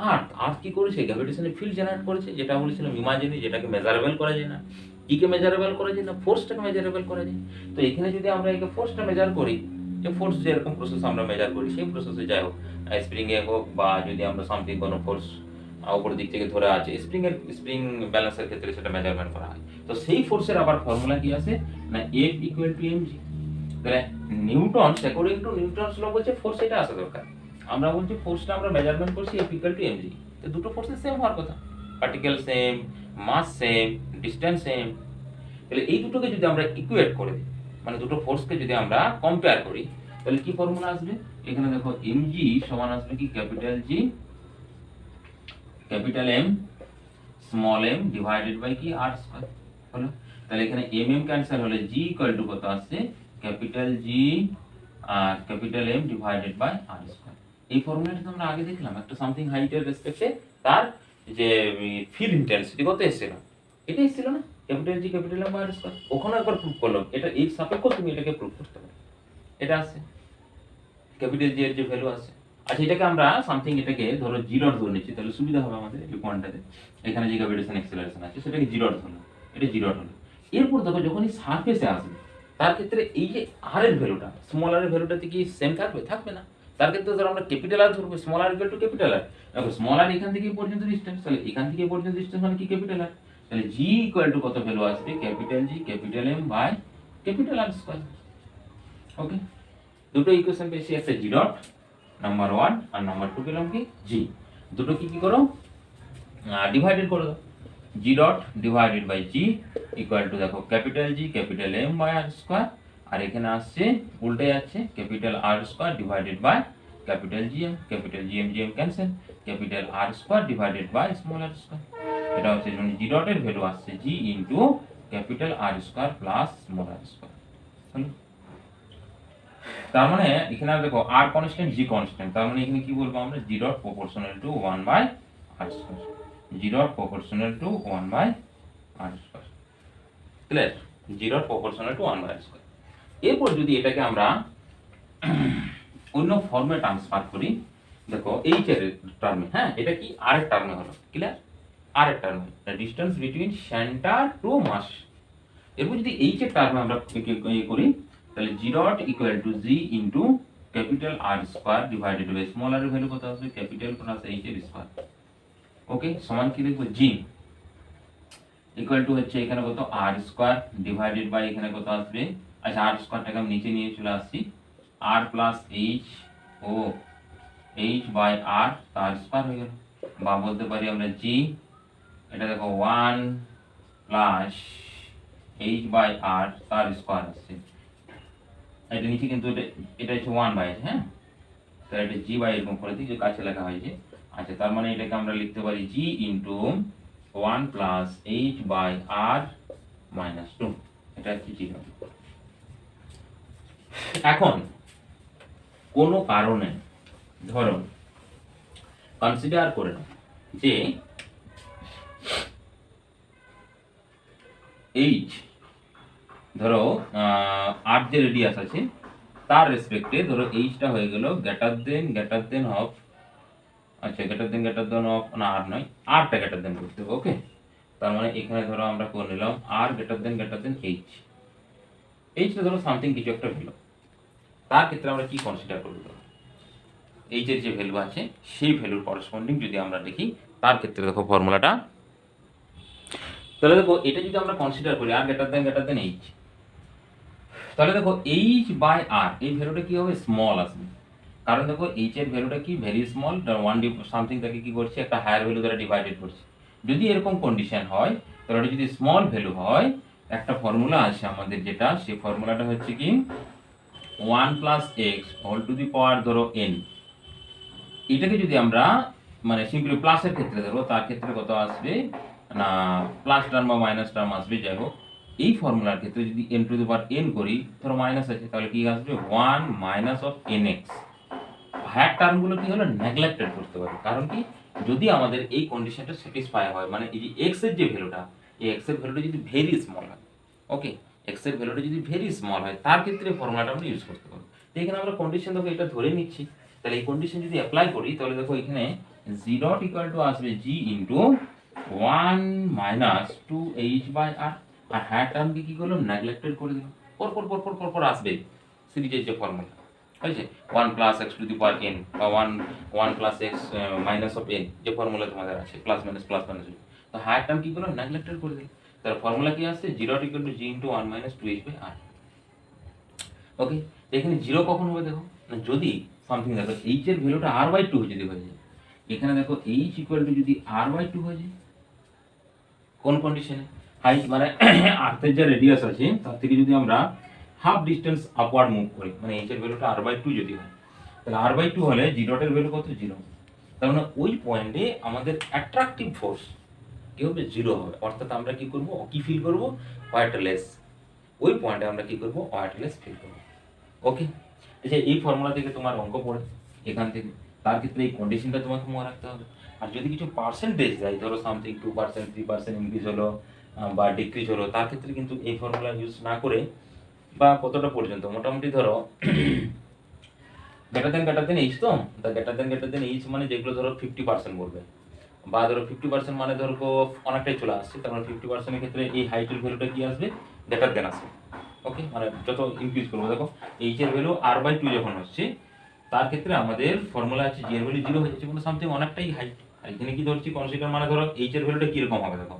আর্থ কি করেছে গ্র্যাভিটেশনাল ফিল্ড জেনারেট করেছে, যেটা বলেছিলাম ইমাজিনি, যেটাকে মেজারেবল করা যায় না। কিকে মেজারেবল করা যায় না, ফোর্সটাকে মেজারেবল করা যায়। তো এখানে যদি আমরা একে ফোর্সটা মেজার করি, যে ফোর্স যেরকম প্রসেস আমরা মেজার করি সেই প্রসেসে যাই হোক, স্প্রিং এ হোক বা যদি আমরা সামথিং কোনো ফোর্স উপর দিক থেকে ধরে আছে, স্প্রিং ব্যালেন্সের ক্ষেত্রে সেটা মেজারমেন্ট করা হয়। তো সেই ফোর্সের আবার ফর্মুলা কি আছে না এফ ইকুয়াল টু এমজি। তাহলে নিউটনস অ্যাকর্ডিং টু নিউটনস ল বলছে ফোর্স এটা আসা দরকার, আমরা বলছি ফোর্সটা আমরা মেজারমেন্ট করছি এফ ইকুয়াল টু এমজি। তো দুটো ফোর্সের সেম হওয়ার কথা, পার্টিকেল সেম, মাস সেম, ডিসটেন্স সেম। তাহলে এই দুটোকে যদি আমরা ইকুয়েট করে দিই, মানে দুটো ফোর্সকে যদি আমরা কম্পেয়ার করি, তাহলে কি ফর্মুলা আসবে, এখানে দেখো mg সমান আসবে কি capital G capital M small M divided by কি আর স্কয়ার হলো। তাহলে এখানে mm ক্যান্সেল হলে g ইকুয়াল টু কত আসছে, ক্যাপিটাল জি আর capital M divided by R square. এই ফর্মুলাটা তো আমরা আগে দেখলাম, একটা সামথিং হাইটের রেসপেক্টে তার যে ফিল্ড ইন্টেন্সিটি কত এসেছিল, এটা এসেছিল না capital G capital M by R square, ওখানে একবার প্রুফ করলাম, এটা এই সাপেক্ষ তুমি এটাকে প্রুফ করতে পারো, এটা আছে ক্যাপিটাল জি এর যে ভ্যালু আছে। আচ্ছা এটাকে আমরা সামথিং এটাকে ধরো জি ডট ধরে নিচ্ছি, তাহলে সুবিধা হবে আমাদের এই পয়েন্টটাতে, এখানে যে গ্র্যাভিটেশন অ্যাক্সেলারেশন আছে সেটাকে জি ডট ধরলাম, এটা জি ডট হলো। এরপর দেখো যখন এই সারফেসে আসবে তার ক্ষেত্রে এই যে আর এর ভ্যালুটা, স্মল আর এর ভ্যালুটাতে কি সেম থাকবে, থাকবে না। তার ক্ষেত্রে ধরো আমরা ক্যাপিটাল আর ধরবো, small R equal to capital R. দেখো স্মল আর এখান থেকে এই পর্যন্ত ডিসটেন্স, তাহলে এখান থেকে এই পর্যন্ত ডিসটেন্স মানে কি ক্যাপিটাল আর, তাহলে জি ইকুয়াল টু কত ভ্যালু আসবে, capital G capital M by capital R square, okay. দুটো ইকুয়েশন পেয়েছি, একটা জি ডট নাম্বার 1 আর নাম্বার 2 পেলাম কি জি, দুটো কি কি করো ডিভাইডেড করে দাও, G dot divided by G equal to দেখো capital G capital M by R square, আর এখানে আসছে উল্টে যাচ্ছে capital R square divided by capital G M cancel, capital R square divided by small R square. এটা হচ্ছে যখন G dot এর ভ্যালু আসছে G into capital R square plus small R square হলো। তার মানে এখানে দেখো আর কনস্ট্যান্ট জি কনস্ট্যান্ট, তার মানে এখানে কি বলবো আমরা, G dot proportional to 1 by R square, G dot proportional to 1 by R square, clear, G dot proportional to 1 by R square. এরপর যদি এটাকে আমরা অন্য ফর্মে ট্রান্সফার করি, দেখো এইচ এর টার্মে, হ্যাঁ এটা কি আর এর টার্মে হলো, ক্লিয়ার, আর এর টার্মে distance between centre to mass. এরপর যদি এইচ এর টার্মে আমরা করি, তাহলে G dot equal to G into capital R square divided by small R এর ভ্যালু কত আসবে, ক্যাপিটাল প্লাস এইচ এর স্কয়ার, ওকে, সমান কি লিখবো, জি ইকুয়াল টু হচ্ছে এখানে কত আর স্কয়ার ডিভাইডেড বাই এখানে কত আসবে, আচ্ছা আর স্কয়ারটাকে আমি নিচে নিয়ে চলে আসছি, আর প্লাস এইচ ও এইচ বাই আর তার স্কয়ার হয়ে গেল, বা বলতে পারি আমরা জি, এটা দেখো 1 প্লাস এইচ বাই আর তার স্কয়ার আসছে, এটা নিচে কিন্তু এটা হচ্ছে 1 বাই, হ্যাঁ, তাহলে এটা জি বাই এরকম করে দিই যে কাছে লেখা হয়েছে। আচ্ছা তার মানে এটাকে আমরা লিখতে পারি G into 1 plus H by R minus 2, এটা হচ্ছে জি। এখন কোনো কারণে ধরো কনসিডার করে নাও যে এইচ ধরো আর যে রেডিয়াস আছে তার রেসপেক্টে ধরো এইচটা হয়ে গেল গ্রেটার দেন অফ, আচ্ছা গ্রেটার দেন অফ না আর নয়, আরটা গ্রেটার দেন করতে হবে, ওকে। তার মানে এখানে ধরো আমরা করে নিলাম আর গ্রেটার দেন এইচটা ধরো সামথিং কিছু একটা ভ্যালু, তার ক্ষেত্রে আমরা কি কনসিডার করব, এইচ এর যে ভ্যালু আছে সেই ভ্যালুর করেসপন্ডিং যদি আমরা দেখি, তার ক্ষেত্রে দেখো ফর্মুলাটা তাহলে দেখো এটা যদি আমরা কনসিডার করি আর গ্রেটার দেন এইচ, তাহলে দেখো এইচ বাই আর এই ভ্যালুটা কি হবে, স্মল আসবে। কারণ দেখো এইচ এর ভ্যালুটা কি ভেরি স্মল, ওয়ান সামথিং তাকে কি করছে একটা হায়ার ভ্যালু দ্বারা ডিভাইডেড করছে। যদি এরকম কন্ডিশন হয় তাহলে ওটা যদি স্মল ভ্যালু হয়, একটা ফর্মুলা আছে আমাদের যেটা, সেই ফর্মুলাটা হচ্ছে কি 1 plus X whole to the power ধরো এন। এটাকে যদি আমরা মানে সিম্পলি প্লাসের ক্ষেত্রে ধরো, তার ক্ষেত্রে কত আসবে না, প্লাস টার্ম বা মাইনাস টার্ম আসবে, যাই হোক এই ফর্মুলার ক্ষেত্রে যদি N to the power N করি, ধরো মাইনাস আছে, তাহলে কি আসবে 1 minus of N X. Higher টার্মগুলো কি হলো নেগলেক্টেড করতে পারে, কারণ কি যদি আমাদের এই কন্ডিশনটা স্যাটিসফাই হয়, মানে এই যে এক্স এর যে ভ্যালুটা, এই এক্স এর ভ্যালুটা যদি ভেরি স্মল হয়, ওকে এক্স এর ভ্যালুটা যদি ভেরি স্মল হয়, তার ক্ষেত্রে ফর্মুলাটা আমরা ইউজ করতে পারবো। তো এখানে আমরা কন্ডিশন দেখো এটা ধরে নিচ্ছি, তাহলে এই কন্ডিশন যদি অ্যাপ্লাই করি তাহলে দেখো এখানে জি ডট ইকুয়াল টু আসবে G into 1 minus 2h by R. আর হায়ার টার্মকে কি করলাম, নেগলেক্টেড করে দিলাম। পর আসবে সিরিজের যে ফর্মুলা হয়েছে 1 plus X to the power N বা 1 plus X minus of N, যে ফর্মুলা তোমাদের আছে প্লাস মাইনাস তো হায়ার টার্ম কি করলাম, নেগলেক্টেড করে দিলাম। তাহলে ফর্মুলা কি আসছে, G dot equal to G into 1 minus 2h by R. Okay, এখানে জিরো কখন হবে দেখো না, যদি সামথিং দেখো এইচ এর ভ্যালুটা আর বাই টু যদি হয়ে যায়, এখানে দেখো এইচ ইকুয়াল টু যদি আর বাই টু হয়ে যায়, কোন কন্ডিশনে, হাইট মানে আর্থের যে রেডিয়াস আছে তার থেকে যদি আমরা হাফ ডিস্টেন্স আপওয়ার্ড মুভ করি, মানে এইচ এর ভ্যালুটা আর বাই টু যদি হয়, তাহলে আর বাই টু হলে জি ডটের ভ্যালু কত, জিরো। তার মানে ওই পয়েন্টে আমাদের অ্যাট্রাকটিভ ফোর্স কি হবে, জিরো হবে। অর্থাৎ আমরা কি করব, কি ফিল করব, ওয়াটারলেস। ওই পয়েন্টে আমরা কি করব, ওয়াটারলেস ফিল করব। ওকে, আচ্ছা এই ফর্মুলা থেকে তোমার অঙ্ক পড়ে এখান থেকে, তার ক্ষেত্রে এই কন্ডিশনটা তোমাকে মনে রাখতে হবে। আর যদি কিছু পার্সেন্টেজ দেয়, ধরো সামথিং 2% 3% ইনক্রিজ হলো বা ডিক্রিজ হলো, তার ক্ষেত্রে কিন্তু এই ফর্মুলা ইউজ না করে, বা কতটা পর্যন্ত মোটামুটি ধরো গ্রেটার দেন এইচ, তো গ্রেটার দেন এইচ মানে যেগুলো ধরো 50% বলবে, বা ধরো 50% মানে ধরো অনেকটাই চলে আসছে, তার মানে 50% ক্ষেত্রে এই হাইটের ভ্যালুটা কি আসবে, গ্রেটার দেন আসবে। ওকে, মানে যত ইনক্রিজ করবো দেখো এইচ এর ভ্যালু আর বাই টু যখন হচ্ছে, তার ক্ষেত্রে আমাদের ফর্মুলা আছে জি এর ভ্যালু জিরো হয়ে যাচ্ছে, মানে সামথিং অনেকটাই হাইট। আর এখানে কি ধরছি কনসিডার, মানে ধরো এইচ এর ভ্যালুটা কিরকম হবে দেখো,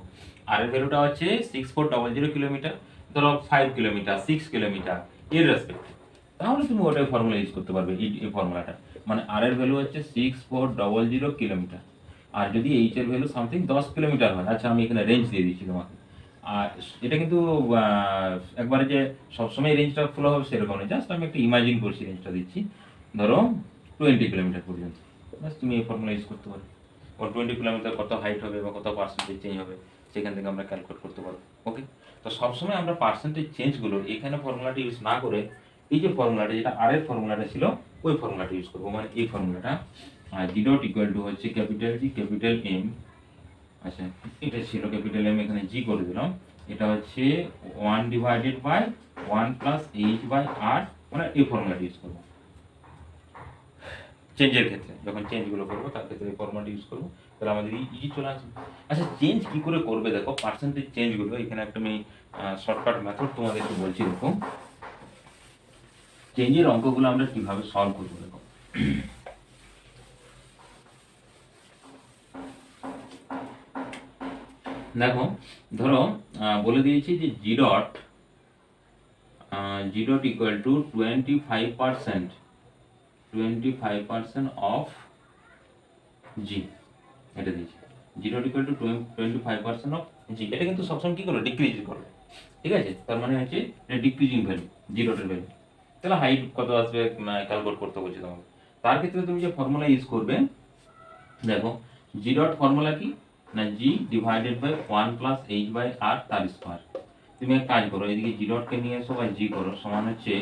আর এর ভ্যালুটা হচ্ছে 6400 কিলোমিটার, ধরো 5 কিলোমিটার 6 কিলোমিটার এর রেসপেক্ট, তাহলে তুমি ওটাই ফর্মুলা ইউজ করতে পারবে। এই ফর্মুলাটা মানে আর এর ভ্যালু হচ্ছে 6400 কিলোমিটার, আর যদি এইচ এর ভ্যালু সামথিং 10 কিলোমিটার হয়, আচ্ছা আমি এখানে রেঞ্জ দিয়ে দিচ্ছি তোমাকে। আর এটা কিন্তু একবারে যে সবসময় রেঞ্জটা ফলো হবে সেরকম নয়, জাস্ট আমি একটা ইমাজিন করছি, রেঞ্জটা দিচ্ছি ধরো 20 কিলোমিটার পর্যন্ত, বাস তুমি এই ফর্মুলা ইউজ করতে পারো। ও 20 কিলোমিটার কত হাইট হবে বা কত পার্সেন্টেজ চেঞ্জ হবে, সেখান থেকে আমরা ক্যালকুলেট করতে পারবো। ওকে, তো সবসময় আমরা পার্সেন্টেজ চেঞ্জগুলো এখানে ফর্মুলাটা ইউজ না করে, এই যে ফর্মুলাটা যেটা আর এর ফর্মুলাটা ছিল ওই ফর্মুলাটা ইউজ করবো, মানে এই ফর্মুলাটা জি ডট ইকুয়াল টু হচ্ছে ক্যাপিটাল জি ক্যাপিটাল এম, আচ্ছা এটা ছিল ক্যাপিটাল এম, এখানে জি করে দিলাম, এটা হচ্ছে 1 divided by 1 plus H by R, মানে এই ফর্মুলাটা ইউজ করবো চেঞ্জের ক্ষেত্রে। যখন চেঞ্জগুলো করবো তার ক্ষেত্রে এই ফর্মুলাটা ইউজ করবো, তাহলে আমাদের ইজি চলে আসবে। আচ্ছা চেঞ্জ কি করে করবে দেখো, পার্সেন্টেজ চেঞ্জগুলো এখানে একটা আমি শর্টকাট মেথড তোমাদেরকে বলছি। দেখো চেঞ্জের অঙ্কগুলো আমরা কিভাবে সলভ করবো দেখো, দেখো ধরো বলে দিয়েছি যে G dot equal to 25% of G, এটা দিয়েছি G dot equal to 25% of G. এটা কিন্তু সবসময় কি করবে, ডিক্রিজ করবে, ঠিক আছে, তার মানে হচ্ছে এটা ডিক্রিজিং ভ্যালু, জি ডটের ভ্যালু। তাহলে হাইট কত আসবে ক্যালকুলেট করতে বলছি তোমাকে, তার ক্ষেত্রে তুমি যে ফর্মুলা ইউজ করবে দেখো, জি ডট ফর্মুলা কি না, G divided by 1 plus H by R তার স্কোয়ার। তুমি এক কাজ করো, এদিকে জি ডট কে নিয়ে এসো বাই জি করো, সমান হচ্ছে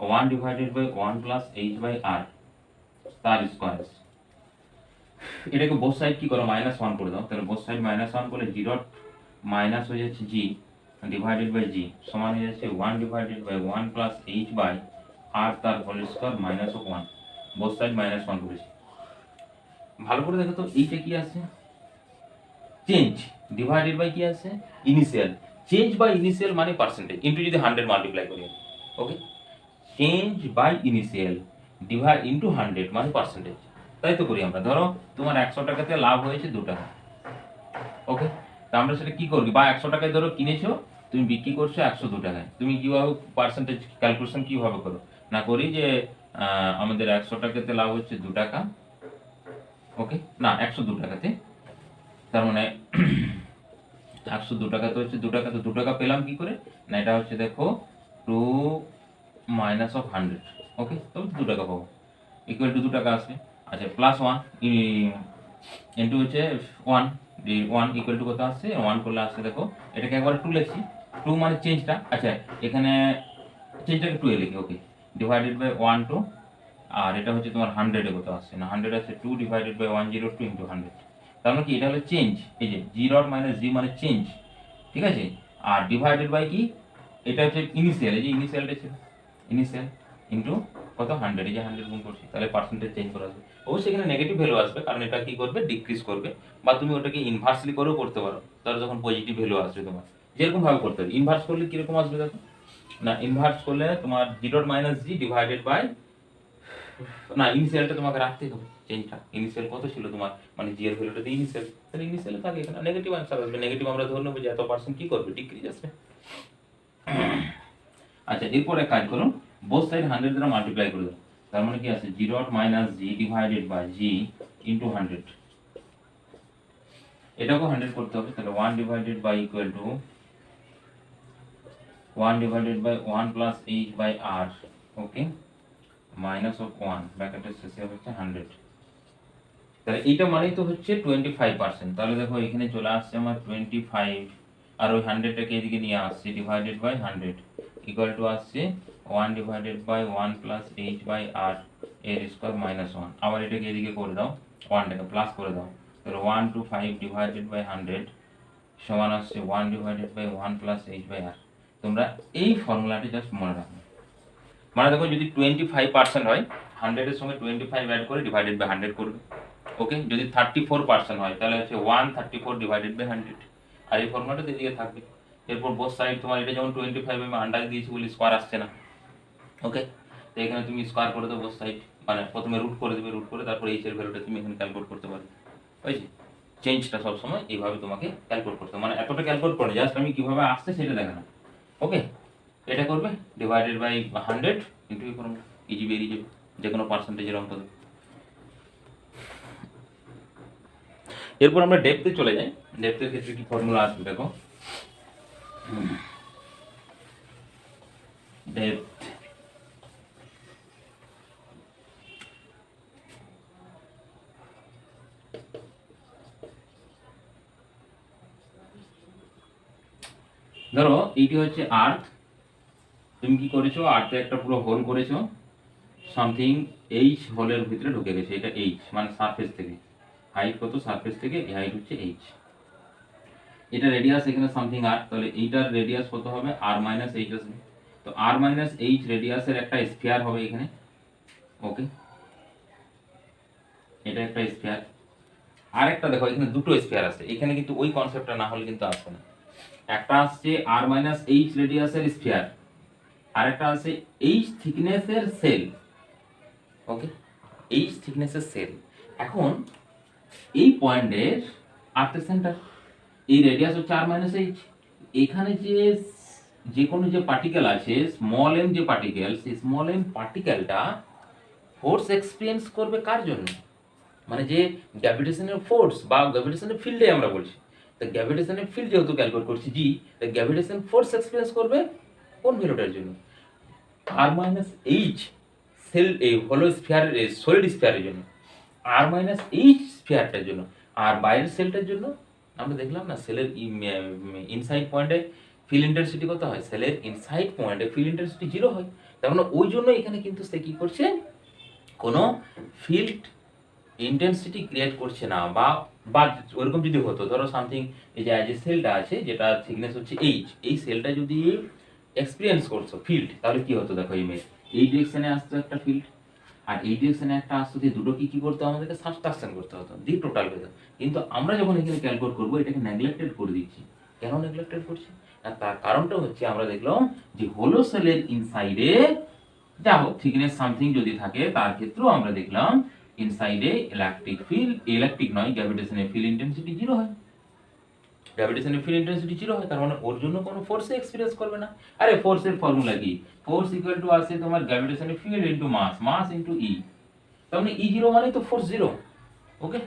1 divided by 1 plus H by R তার স্কোয়ার। এটাকে বোথ সাইড কি করো, -1 করে দাও, তাহলে বোথ সাইড -1 করলে জি ডট মাইনাস হয়ে যাচ্ছে জি ডিভাইডেড বাই জি, সমান হয়ে যাচ্ছে 1 divided by 1 plus H by R তার হোল স্কোয়ার -1, বোথ সাইড -1 করেছি। ভালো করে দেখো তো এইটা কি আছে, চেঞ্জ ডিভাইডেড বাই কি আছে, ইনিশিয়াল। চেঞ্জ বাই ইনিশিয়াল মানে পার্সেন্টেজ, ইনটু যদি 100 মাল্টিপ্লাই করি, okay, change by initial divide into 100 মানে পার্সেন্টেজ। তাই তো করি আমরা, ধরো তোমার 100 টাকাতে লাভ হয়েছে 2 টাকা, ওকে, আমরা সেটা কি করবি, বা 100 টাকায় ধরো কিনেছো, তুমি বিক্রি করছো 102 টাকায়, তুমি কিভাবে পার্সেন্টেজ ক্যালকুলেশন কিভাবে করো, না করি যে আমাদের 100 টাকাতে লাভ হচ্ছে 2 টাকা, ওকে, না 102 টাকাতে, তার মানে 102 টাকা তো হচ্ছে 2 টাকা, তো 2 টাকা পেলাম কি করে, না এটা হচ্ছে দেখো 2 মাইনাস অফ 100, ওকে, তবে 2 টাকা পাবো, ইকুয়াল টু 2 টাকা আসবে। আচ্ছা প্লাস 1 ইন্টু হচ্ছে 1, 1 ইকুয়াল টু কত আসছে, 1 করলে আসছে দেখো, এটাকে একবার 2 লিখছি, 2 মানে চেঞ্জটা, আচ্ছা এখানে চেঞ্জটাকে 2 এ লিখি, ওকে, ডিভাইডেড বাই 1 2, আর এটা হচ্ছে তোমার 100 এ কত আসছে, না 100 আছে 2 ডিভাইডেড বাই 102 ইন্টু 100, তার মানে কি এটা হলো চেঞ্জ, এই যে 0 মাইনাস জি মানে চেঞ্জ, ঠিক আছে, আর ডিভাইডেড বাই কি, এটা হচ্ছে ইনিশিয়াল, এই যে ইনিশিয়ালটা ছিল, ইনিশিয়াল ইন্টু কত 100, এই যে 100 গুণ করছি, তাহলে পার্সেন্টেজ চেঞ্জ করা আসবে, অবশ্যই এখানে নেগেটিভ ভ্যালু আসবে, কারণ এটা কি করবে, ডিক্রিজ করবে, বা তুমি ওটাকে ইনভার্সলি করেও করতে পারো, তাহলে যখন পজিটিভ ভ্যালু আসবে তোমার, যেরকম ভাবে করতে হবে, ইনভার্স করলে কিরকম আসবে দেখো, না ইনভার্স করলে তোমার 0 মাইনাস জি ডিভাইডেড বাই, না ইনিশিয়ালটা তোমাকে রাখতেই হবে, চেঞ্জটা ইনিশিয়াল কত ছিল তোমার, মানে জি এর ভ্যালুটা তো ইনিশিয়াল, তাহলে ইনিশিয়ালে থাকে, এখানে নেগেটিভ আনসার আসবে, নেগেটিভ আমরা ধরে নেব যে এত পার্সেন্ট কি করবে, ডিক্রিজ আসবে। আচ্ছা এরপর এক কাজ করো, বোথ সাইড 100 দ্বারা মাল্টিপ্লাই করে দাও, তার মানে কি আছে 0 minus G divided by G into 100, এটাকেও 100 করতে হবে, তাহলে 1 divided by equal to 1 divided by 1 plus H by R, okay, minus of 1 ব্র্যাকেটের শেষে হচ্ছে 100, তাহলে এইটা মানেই তো হচ্ছে 25%, তাহলে দেখো এখানে চলে আসছে আমার 25, আর ওই 100টাকে এদিকে নিয়ে আসছে ডিভাইডেড বাই 100 ইকুয়াল টু আসছে 1 divided by 1 plus H by R এর স্কয়ার মাইনাস 1, আবার এটাকে এদিকে করে দাও, 1টাকে প্লাস করে দাও, তাহলে 1 টু 5 ডিভাইডেড বাই 100 সমান আসছে 1 divided by 1 plus H by R. তোমরা এই ফর্মুলাটি জাস্ট মনে রাখো, মানে দেখো যদি 25% হয় 100 এর সঙ্গে 25 অ্যাড করে ডিভাইডেড বাই 100 করবে, ওকে, যদি 34% হয় তাহলে হচ্ছে 134 ডিভাইডেড বাই 100, আর এই ফর্মুলাটা এদিকে থাকবে। এরপর বোথ সাইড তোমার এটা যেমন 25 আমি আন্ডার দিয়েছি বলে স্কয়ার আসছে না, ওকে, তো এখানে তুমি স্কয়ার করে দাও বোথ সাইড, মানে প্রথমে রুট করে দেবে, রুট করে তারপর এইচ এর ভ্যালুটা তুমি এখানে ক্যালকুলেট করতে পারবে, বুঝেছি, চেঞ্জটা সব সময় এইভাবে তোমাকে ক্যালকুলেট করতে হবে, মানে এতটা ক্যালকুলেট করে জাস্ট আমি কিভাবে আসছে সেটা দেখানো, ওকে, এটা করবে ডিভাইডেড বাই 100 ইনটু এই ফর্মুলা, ইজি বেরিয়ে যাবে যে কোনো পার্সেন্টেজের অঙ্ক দেবে। এরপর আমরা ডেপথে চলে যাই, ডেপথের ক্ষেত্রে কি ফর্মুলা আসবে দেখো, ডেপথ ধরো এইটি হচ্ছে আর্থ, তুমি কি করেছো, আর্থে একটা পুরো হোল করেছো, সামথিং এইচ হোলের ভিতরে ঢুকে গেছে, এটা এইচ মানে সারফেস থেকে, হাইট কত সারফেস থেকে, এই হাইট হচ্ছে এইচ, এটা রেডিয়াস এখানে সামথিং আর, তাহলে এইটার রেডিয়াস কত হবে আর মাইনাস এইচ আসবে, তো আর মাইনাস এইচ রেডিয়াসের একটা স্ফিয়ার হবে এখানে, ওকে, এটা একটা স্ফিয়ার, আর একটা দেখো এখানে দুটো স্ফিয়ার আছে, এখানে কিন্তু ওই কনসেপ্টটা না হলে কিন্তু আসবে না, একটা আসছে আর মাইনাস এইচ রেডিয়াসের স্ফিয়ার, আর একটা আছে এইচ থিকনেসের সেল, ওকে, এইচ থিকনেসের সেল, এখন এই পয়েন্টের আর্থের সেন্টার, এই রেডিয়াস হচ্ছে আর মাইনাস এইচ, এখানে যে কোনো যে পার্টিকেল আছে স্মল এম, যে পার্টিকেল, সেই স্মল এম পার্টিকেলটা ফোর্স এক্সপিরিয়েন্স করবে কার জন্য, মানে যে গ্র্যাভিটেশনের ফোর্স বা গ্র্যাভিটেশনের ফিল্ডে আমরা বলছি, তো গ্র্যাভিটেশনের ফিল্ড যেহেতু ক্যালকুলেট করছি জি, তো গ্র্যাভিটেশন ফোর্স এক্সপিরিয়েন্স করবে কোন ভ্যালুটার জন্য, আর মাইনাস এইচ সেল এই হলো স্ফিয়ারের সলিড স্ফিয়ারের জন্য, আর মাইনাস এইচ স্ফিয়ারটার জন্য, আর বাইরের সেলটার জন্য আমরা দেখলাম না সেলের ইনসাইড পয়েন্টে ফিল ইন্টেন্সিটি কত হয়, সেলের ইনসাইড পয়েন্টে ফিল ইন্টেন্সিটি 0 হয়, তার মানে ওই জন্য এখানে কিন্তু সে কি করছে, কোনো ফিল্ড ইন্টেন্সিটি ক্রিয়েট করছে না, বা বা ওরকম যদি হতো, ধরো সামথিং এই যে সেলটা আছে যেটা থিকনেস হচ্ছে এইচ, এই সেলটা যদি এক্সপিরিয়েন্স করছো ফিল্ড, তাহলে কি হতো দেখো ইমেজ, এই ডিরেকশনে আসতো একটা ফিল্ড, আর এই ডিরেকশনে একটা আসতো, দিয়ে দুটো কি করতে আমাদেরকে সাবট্রাকশন করতে হতো, দিয়ে টোটাল পেতো, কিন্তু আমরা যখন এখানে ক্যালকুলেট করবো এটাকে নেগলেক্টেড করে দিচ্ছি, কেন নেগলেক্টেড করছি, আর তার কারণটা হচ্ছে আমরা দেখলাম যে হোলো সেলের ইনসাইডে যা হোক থিকনেস সামথিং যদি থাকে, তার ক্ষেত্রেও আমরা দেখলাম ইনসাইডে ইলেকট্রিক ফিল্ড, ইলেকট্রিক নয় গ্র্যাভিটেশনের ফিল্ড ইন্টেন্সিটি 0 হয়, গ্র্যাভিটেশনের ফিল্ড ইন্টেন্সিটি জিরো হয়, তার মানে ওর জন্য কোনো ফোর্সে এক্সপিরিয়েন্স করবে না। আরে ফোর্সের ফর্মুলা কি? ফোর্স ইকুয়াল টু আছে তোমার গ্র্যাভিটেশনের ফিল্ড ইনটু মাস, মাস ইনটু ই। তার মানে ই জিরো মানে তো ফোর্স জিরো। ওকে,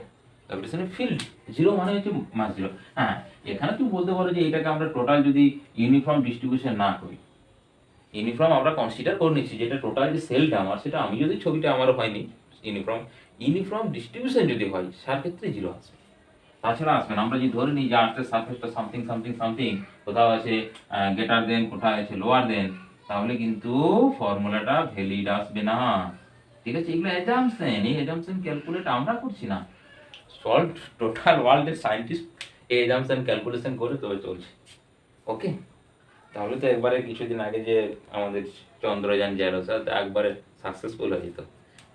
গ্র্যাভিটেশনের ফিল্ড জিরো মানে হচ্ছে মাস জিরো। হ্যাঁ, এখানে তুমি বলতে পারো যে এটাকে আমরা টোটাল যদি ইউনিফর্ম ডিস্ট্রিবিউশন না করি, ইউনিফর্ম আমরা কনসিডার করে নিচ্ছি, যেটা টোটাল যে সেলটা আমার, সেটা আমি যদি ছবিটা আমারও হয়নি ইউনিফর্ম, ইউনিফর্ম ডিস্ট্রিবিউশন যদি হয় সেক্ষেত্রে জিরো আসবে, তাছাড়া আসবে না। আমরা যদি ধরে নিই যে আর্থের সারফেসটা সামথিং সামথিং সামথিং, কোথাও আছে গ্রেটার দেন, কোথাও আছে লোয়ার দেন, তাহলে কিন্তু ফর্মুলাটা ভ্যালিড আসবে না। ঠিক আছে, এগুলো অ্যাজাম্পশন, এই অ্যাজাম্পশন ক্যালকুলেট আমরা করছি না, সল্ভ টোটাল ওয়ার্ল্ডের সায়েন্টিস্ট এই অ্যাজাম্পশন ক্যালকুলেশন করে তবে চলছে। ওকে, তাহলে তো একবারে কিছুদিন আগে যে আমাদের চন্দ্রযান জ্যারোসা একবারে সাকসেসফুল হয়ে যেত,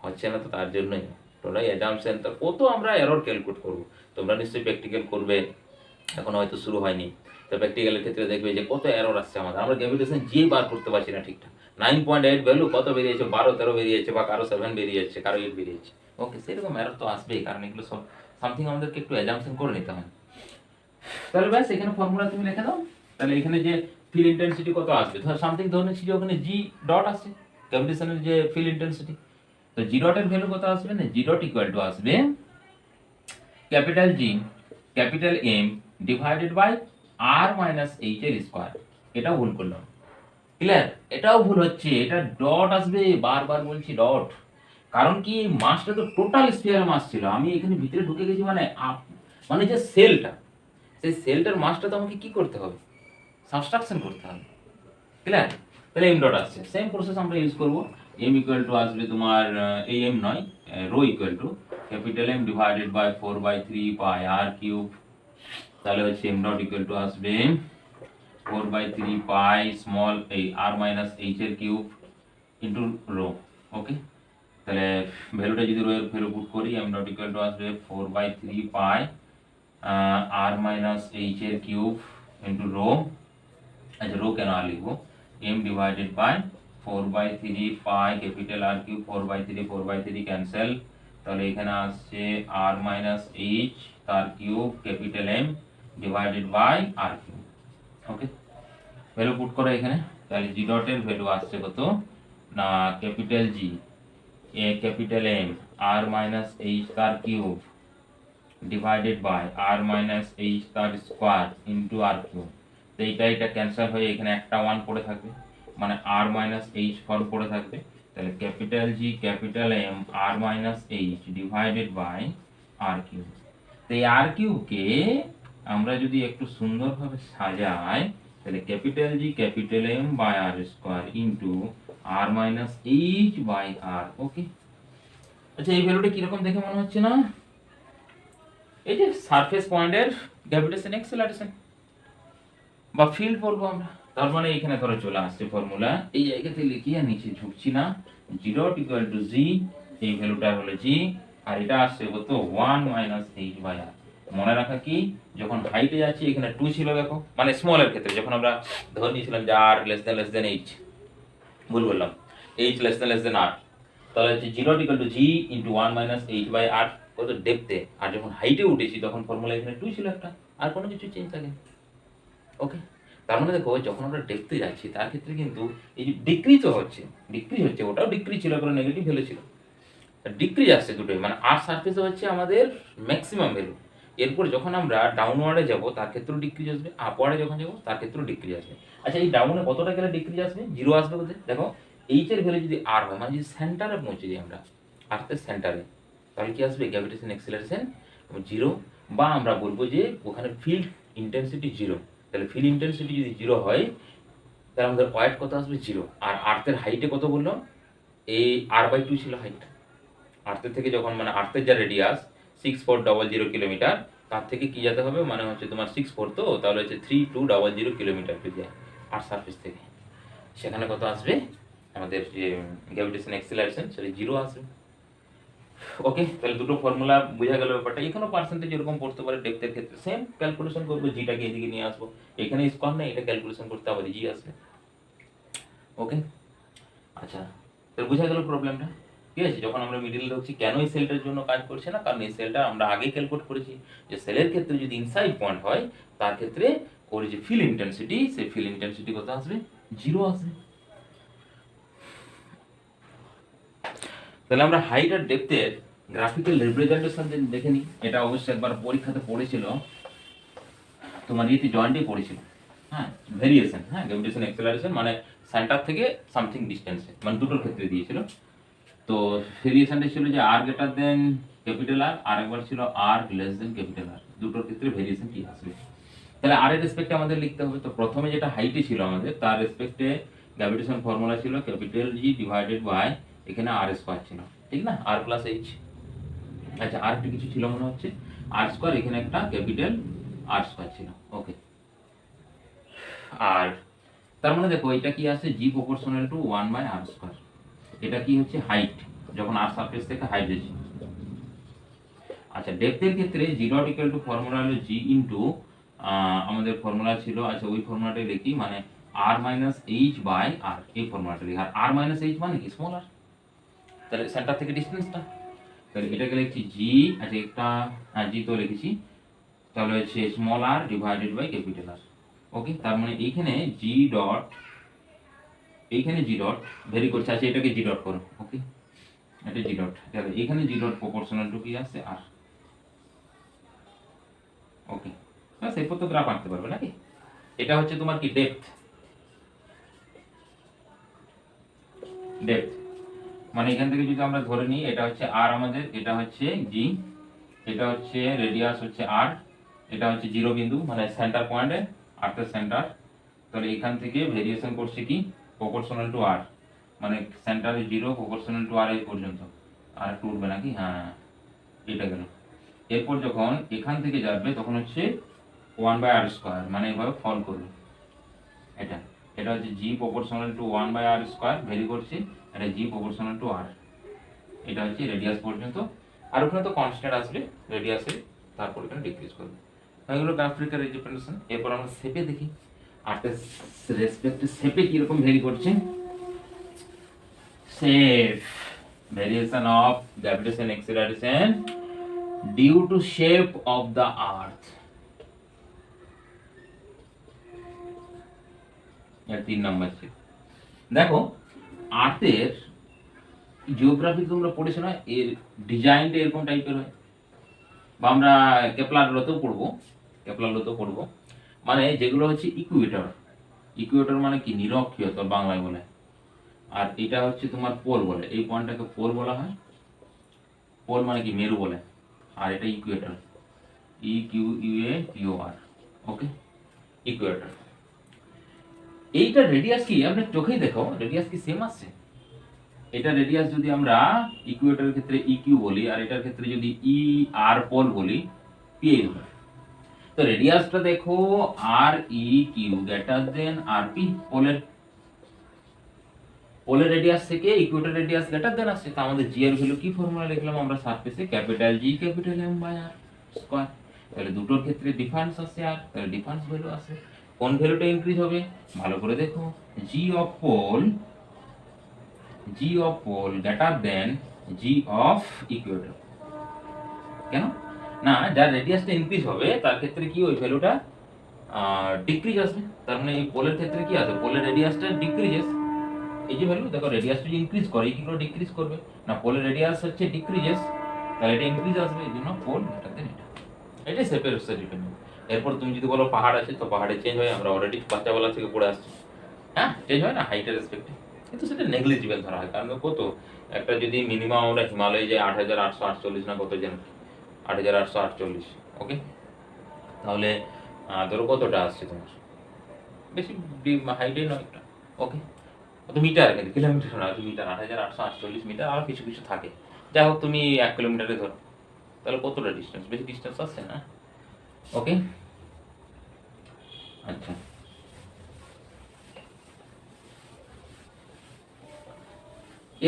হচ্ছে না তো, তার জন্যই টোটাল অ্যাজাম্পশন। তো কত আমরা এরর ক্যালকুলেট করবো, তোমরা নিশ্চয়ই প্র্যাকটিক্যাল করবে, এখন হয়তো শুরু হয়নি, তো প্র্যাকটিক্যালের ক্ষেত্রে দেখবে যে কত এরর আসছে আমাদের, আমরা গ্র্যাভিটেশন জি বার করতে পারছি না ঠিকঠাক। 9.8 ভ্যালু কত বেরিয়েছে, 12-13 বেরিয়েছে, বা কারো 7 বেরিয়ে যাচ্ছে, কারো 8 বেরিয়েছে। ওকে, সেরকম এরর তো আসবেই, কারণ এগুলো সব সামথিং আমাদেরকে একটু অ্যাজাম্পশন করে নিতে হয়। তাহলে ব্যাস এখানে ফর্মুলা তুমি লিখে দাও। তাহলে এখানে যে ফিল্ড ইন্টেন্সিটি কত আসবে, ধর সামথিং ধরে নিচ্ছি যে ওখানে জি ডট আসছে, গ্র্যাভিটেশনের যে ফিল্ড ইন্টেন্সিটি, তো জি ডটের ভ্যালু কত আসবে না, জি ডট ইকুয়াল টু আসবে capital G capital M divided by R minus H এর স্কোয়ার। এটাও ভুল করলাম, ক্লিয়ার? এটাও ভুল হচ্ছে, এটা ডট আসবে, বারবার বলছি ডট, কারণ কি মাসটা তো টোটাল স্ফিয়ার মাস ছিল, আমি এখানে ভিতরে ঢুকে গেছি, মানে মানে যে সেলটা, সেই সেলটার মাসটা তো আমাকে কি করতে হবে, সাবট্রাকশন করতে হবে, ক্লিয়ার? তাহলে এম ডট আসছে, সেম প্রসেস আমরা ইউজ করব। এম ইকুয়াল টু আসবে তোমার এই এম নয়, rho equal to capital M divided by 4/3 pi R cube. তাহলে হচ্ছে এম ডট ইকুয়াল টু আসবে 4/3 পাই স্মল এই আর মাইনাস এইচ এর কিউব ইন্টু রো। ওকে, তাহলে ভ্যালুটা যদি রো এর ভ্যালু পুট করি, এম ডট ইকুয়াল টু আসবে 4/3 পাই আর মাইনাস এইচ এর কিউব ইন্টু রো। আচ্ছা, রো কেন আর লিখবো, M divided by 4/3 pi capital R cube, 4/3 cancel, তাহলে এখানে আসছে আর মাইনাস এইচ তার cube capital M divided by R cube. Okay, value put করো এখানে, তাহলে জি ডটের ভ্যালু আসছে কত না, ক্যাপিটাল জি এ capital M R minus H তার cube divided by R minus H তার স্কোয়ার ইন্টু আর কিউব। তো এটা ক্যান্সেল হয়ে এখানে একটা 1 পড়ে থাকবে, মানে আর মাইনাস এইচ ফর্ম পড়ে থাকবে। তাহলে capital G capital M R minus H divided by R cube. তো এই আর কিউবকে আমরা যদি একটু সুন্দরভাবে সাজাই, তাহলে capital G capital M by R square into R minus H by R. Okay, আচ্ছা এই ভ্যালুটা কিরকম দেখে মনে হচ্ছে না, এই যে সারফেস পয়েন্টের গ্র্যাভিটেশন অ্যাক্সেলারেশন বা ফিল্ড বলবো আমরা। তার মানে এখানে ধরো চলে আসছে ফর্মুলা, এই জায়গাতে লিখি আর নিচে ঝুঁকছি না, জি ডট ইকুয়াল টু জি, এই ভ্যালুটা হলো জি, আর এটা আসছে কত 1 মাইনাস এইচ বাই আর। মনে রাখা কি, যখন হাইটে যাচ্ছি এখানে 2 ছিল, দেখো মানে স্মলের ক্ষেত্রে যখন আমরা ধরে নিয়েছিলাম যে আর লেস দেন এইচ, ভুল বললাম, এইচ লেস দেন আর, তাহলে হচ্ছে G dot equal to G into 1 minus H by R, কত ডেপথে। আর যখন হাইটে উঠেছি তখন ফর্মুলা এখানে 2 ছিল একটা, আর কোনো কিছু চেঞ্জ থাকে। ওকে, তার মানে দেখো যখন আমরা ডেপথে যাচ্ছি তার ক্ষেত্রে কিন্তু এই যে ডিক্রিজ হচ্ছে, ওটাও ডিক্রিজ ছিল, কারণ নেগেটিভ ভ্যালু ছিল, ডিক্রিজ আসছে দুটোই, মানে আর সারফেসে হচ্ছে আমাদের ম্যাক্সিমাম ভ্যালু। এরপর যখন আমরা ডাউনওয়ার্ডে যাব তার ক্ষেত্রেও ডিক্রিজ আসবে, আপওয়ার্ডে যখন যাবো তার ক্ষেত্রেও ডিক্রিজ আসবে। আচ্ছা, এই ডাউনে কতটা গেলে ডিক্রিজ আসবে, জিরো আসবে কোথায়, দেখো এইচ এর ভ্যালু যদি আর হয়, মানে যদি সেন্টারে পৌঁছে যাই আমরা, আর্থের সেন্টারে, তাহলে কি আসবে, গ্র্যাভিটেশন অ্যাক্সেলারেশন জিরো, বা আমরা বলবো যে ওখানে ফিল্ড ইন্টেন্সিটি জিরো। তাহলে ফিল্ড ইন্টেন্সিটি যদি জিরো হয়, তাহলে আমাদের ওয়েট কত আসবে, জিরো। আর আর্থের হাইটে কত বললাম, এই r/2 ছিল হাইট, আর্থের থেকে যখন মানে আর্থের যা রেডিয়াস 6400 কিলোমিটার, তার থেকে কি যেতে হবে, মানে হচ্ছে তোমার 64, তো তাহলে হচ্ছে 3200 কিলোমিটার যদি যায় আর সারফেস থেকে, সেখানে কত আসবে আমাদের যে গ্র্যাভিটেশন অ্যাক্সেলারেশন, সেটা জিরো আসবে। ওকে, তাহলে দুটো ফর্মুলা বোঝা গেল ব্যাপারটা। এখানেও পার্সেন্টেজ এরকম পড়তে পারে, ডেপথের ক্ষেত্রে সেম ক্যালকুলেশন করবো, জিটাকে এদিকে নিয়ে আসবো, এখানে স্কোয়ার নেই, এটা ক্যালকুলেশন করতে আবার জি আসবে। ওকে, আচ্ছা তাহলে বোঝা গেল প্রবলেমটা। ঠিক আছে। যখন আমরা মিডিলে ঢুকছি কেন এই সেলটার জন্য কাজ করছে না, কারণ এই সেলটা আমরা আগে ক্যালকুলেট করেছি যে সেলের ক্ষেত্রে যদি ইনসাইড পয়েন্ট হয় তার ক্ষেত্রে ওর যে ফিল ইন্টেন্সিটি, সেই ফিল ইন্টেন্সিটি কত আসবে, 0 আসবে। তাহলে আমরা হাইট আর ডেপথের গ্রাফিক্যাল রিপ্রেজেন্টেশন দেখে নিই। এটা অবশ্যই একবার পরীক্ষাতে পড়েছিল, তোমার ইতি জয়েন্টে পড়েছিল। হ্যাঁ, ভেরিয়েশন, হ্যাঁ, গ্র্যাভিটেশন অ্যাক্সেলারেশন মানে সেন্টার থেকে সামথিং ডিস্টেন্সে, মানে দুটোর ক্ষেত্রে দিয়েছিল। তো ভেরিয়েশনটা ছিল যে আর গ্রেটার দেন ক্যাপিটাল আর, আর একবার ছিল আর লেস দেন ক্যাপিটাল আর, দুটোর ক্ষেত্রে ভেরিয়েশন কি আসবে। তাহলে আর এর রেসপেক্টে আমাদের লিখতে হবে। তো প্রথমে যেটা হাইটে ছিল আমাদের, তার রেসপেক্টে গ্র্যাভিটেশন ফর্মুলা ছিল ক্যাপিটাল জি ডিভাইডেড বাই এখানে আর স্কয়ার ছিল, ঠিক না, আর প্লাস এইচ। আচ্ছা, আর একটা কিছু ছিল মনে হচ্ছে, আর স্কয়ার, এখানে একটা ক্যাপিটাল আর স্কয়ার ছিল। ওকে, আর তার মানে দেখো এটা কি আছে, G proportional to 1 by R square. এটা কি হচ্ছে হাইট, যখন আর সারফেস থেকে হাইট যাচ্ছে। আচ্ছা, ডেপথের ক্ষেত্রে জি ডট ইকুয়াল টু ফর্মুলা হলো জি ইনটু আমাদের ফর্মুলা ছিল, আচ্ছা ওই ফর্মুলাটাই লিখি, মানে আর মাইনাস এইচ বাই আর, এই ফর্মুলাটা লিখি। আর আর মাইনাস এইচ মানে কি, স্মল আর, তাহলে সেন্টার থেকে ডিসটেন্সটা, তাহলে এটাকে লিখছি জি, আচ্ছা একটা জি তো লিখেছি, তাহলে হচ্ছে small R divided by capital R. Okay, তার মানে এইখানে জি ডট, এইখানে জি ডট ভেরি করছে, আচ্ছা এটাকে জি ডট করো। ওকে, এটা জি ডট, তাহলে এখানে জি ডট প্রপোর্শনাল টু কি আসছে, আর। ওকে, বাস এরপর তো গ্রাফ আঁকতে পারবে নাকি। এটা হচ্ছে তোমার কি ডেপথ, ডেপথ মানে এখান থেকে যদি আমরা ধরে নিই এটা হচ্ছে আর আমাদের, এটা হচ্ছে জি, এটা হচ্ছে রেডিয়াস হচ্ছে আর, এটা হচ্ছে জিরো বিন্দু মানে সেন্টার পয়েন্টে, আর্থের সেন্টার। তাহলে এখান থেকে ভেরিয়েশন করছে কি প্রপোর্শনাল টু আর, মানে সেন্টারে জিরো প্রপোর্শনাল টু আর এই পর্যন্ত, আর একটু উঠবে নাকি, হ্যাঁ এটা গেল। এরপর যখন এখান থেকে যাবে তখন হচ্ছে 1 বাই আর স্কয়ার, মানে এভাবে ফল করবে এটা। এটা হচ্ছে G proportional to 1 by R square, vary করছি, এটা জি প্রপোর্শনাল টু আর। এটা হচ্ছে রেডিয়াস পর্যন্ত, আর ওখানে তো কনস্ট্যান্ট আসবে রেডিয়াসে, তারপর এখানে ডিক্রিজ করবে। এগুলো গ্রাফিক্যাল রিপ্রেজেন্টেশন। এরপর আমরা শেপে দেখি, আর্টের রেসপেক্টে শেপে কিরকম ভেরি করছে। Shape, variation of gravitation acceleration due to shape of the earth. এর 3 নাম্বার শেপ। দেখো আর্থের জিওগ্রাফি তোমরা পড়েছো না, এর ডিজাইনটা এরকম টাইপের হয়, বা আমরা কেপলার লতেও পড়বো, কেপলার লতেও পড়বো, মানে যেগুলো হচ্ছে ইকুয়েটর, ইকুয়েটর মানে কি নিরক্ষীয় তোর বাংলায় বলে, আর এটা হচ্ছে তোমার পোল বলে, এই পয়েন্টটাকে পোল বলা হয়, পোল মানে কি মেরু বলে, আর এটা Ecuador, E Q U A Q R. Okay, Ecuador. এইটা রেডিয়াস কি আপনি চোখেই দেখো, রেডিয়াস কি সেম আসছে। এটা রেডিয়াস যদি আমরা ইকুয়েটরের ক্ষেত্রে ই কিউ বলি, আর এটার ক্ষেত্রে যদি ই আর পোল বলি, পি হবে। তো রেডিয়াসটা দেখো আর ই কিউ গ্রেটার দেন আর পি, পোলের, পোলের রেডিয়াস থেকে ইকুয়েটর রেডিয়াস গ্রেটার দেন আসছে। তো আমাদের জি এর ভ্যালু কি ফর্মুলা লিখলাম আমরা, সারফেসে capital G capital M by R square. তাহলে দুটোর ক্ষেত্রে ডিফারেন্স আছে, আর তাহলে ডিফারেন্স ভ্যালু আছে। কোন ভ্যালুটা ইনক্রিজ হবে ভালো করে দেখো, G of pole, G of pole greater than G of equator. কেন না, যার রেডিয়াসটা ইনক্রিজ হবে তার ক্ষেত্রে কি ওই ভ্যালুটা ডিক্রিজ আসবে। তার মানে এই পোলের ক্ষেত্রে কি আছে, পোলের রেডিয়াসটা ডিক্রিজেস, এই যে ভ্যালু দেখো রেডিয়াসটা যদি ইনক্রিজ করে কি করে ডিক্রিজ করবে না, পোলের রেডিয়াস হচ্ছে ডিক্রিজেস, তাহলে এটা ইনক্রিজ আসবে, এই জন্য পোল গ্রেটার দেন এটা। এটাই শেপের উপর ডিপেন্ড। এরপর তুমি যদি বলো পাহাড় আছে, তো পাহাড়ে চেঞ্জ হয়, আমরা অলরেডি বাচ্চাবেলা থেকে পড়ে আসছি, হ্যাঁ চেঞ্জ হয় না হাইটের রেসপেক্টে, কিন্তু সেটা নেগলিজিবল ধরা হয়। কারণ কত একটা যদি মিনিমাম আমরা হিমালয়ে যাই 8848 না কত যেন, 8848। ওকে, তাহলে ধরো কতটা আসছে তোমার, বেশি হাইটে নয় একটা। ওকে, কত মিটার, কিন্তু কিলোমিটার না, মিটার, 8848 মিটার, আর কিছু কিছু থাকে, যাই হোক তুমি 1 কিলোমিটারে ধরো, তাহলে কতটা ডিস্টেন্স, বেশি ডিস্টেন্স আসছে না। ওকে, আচ্ছা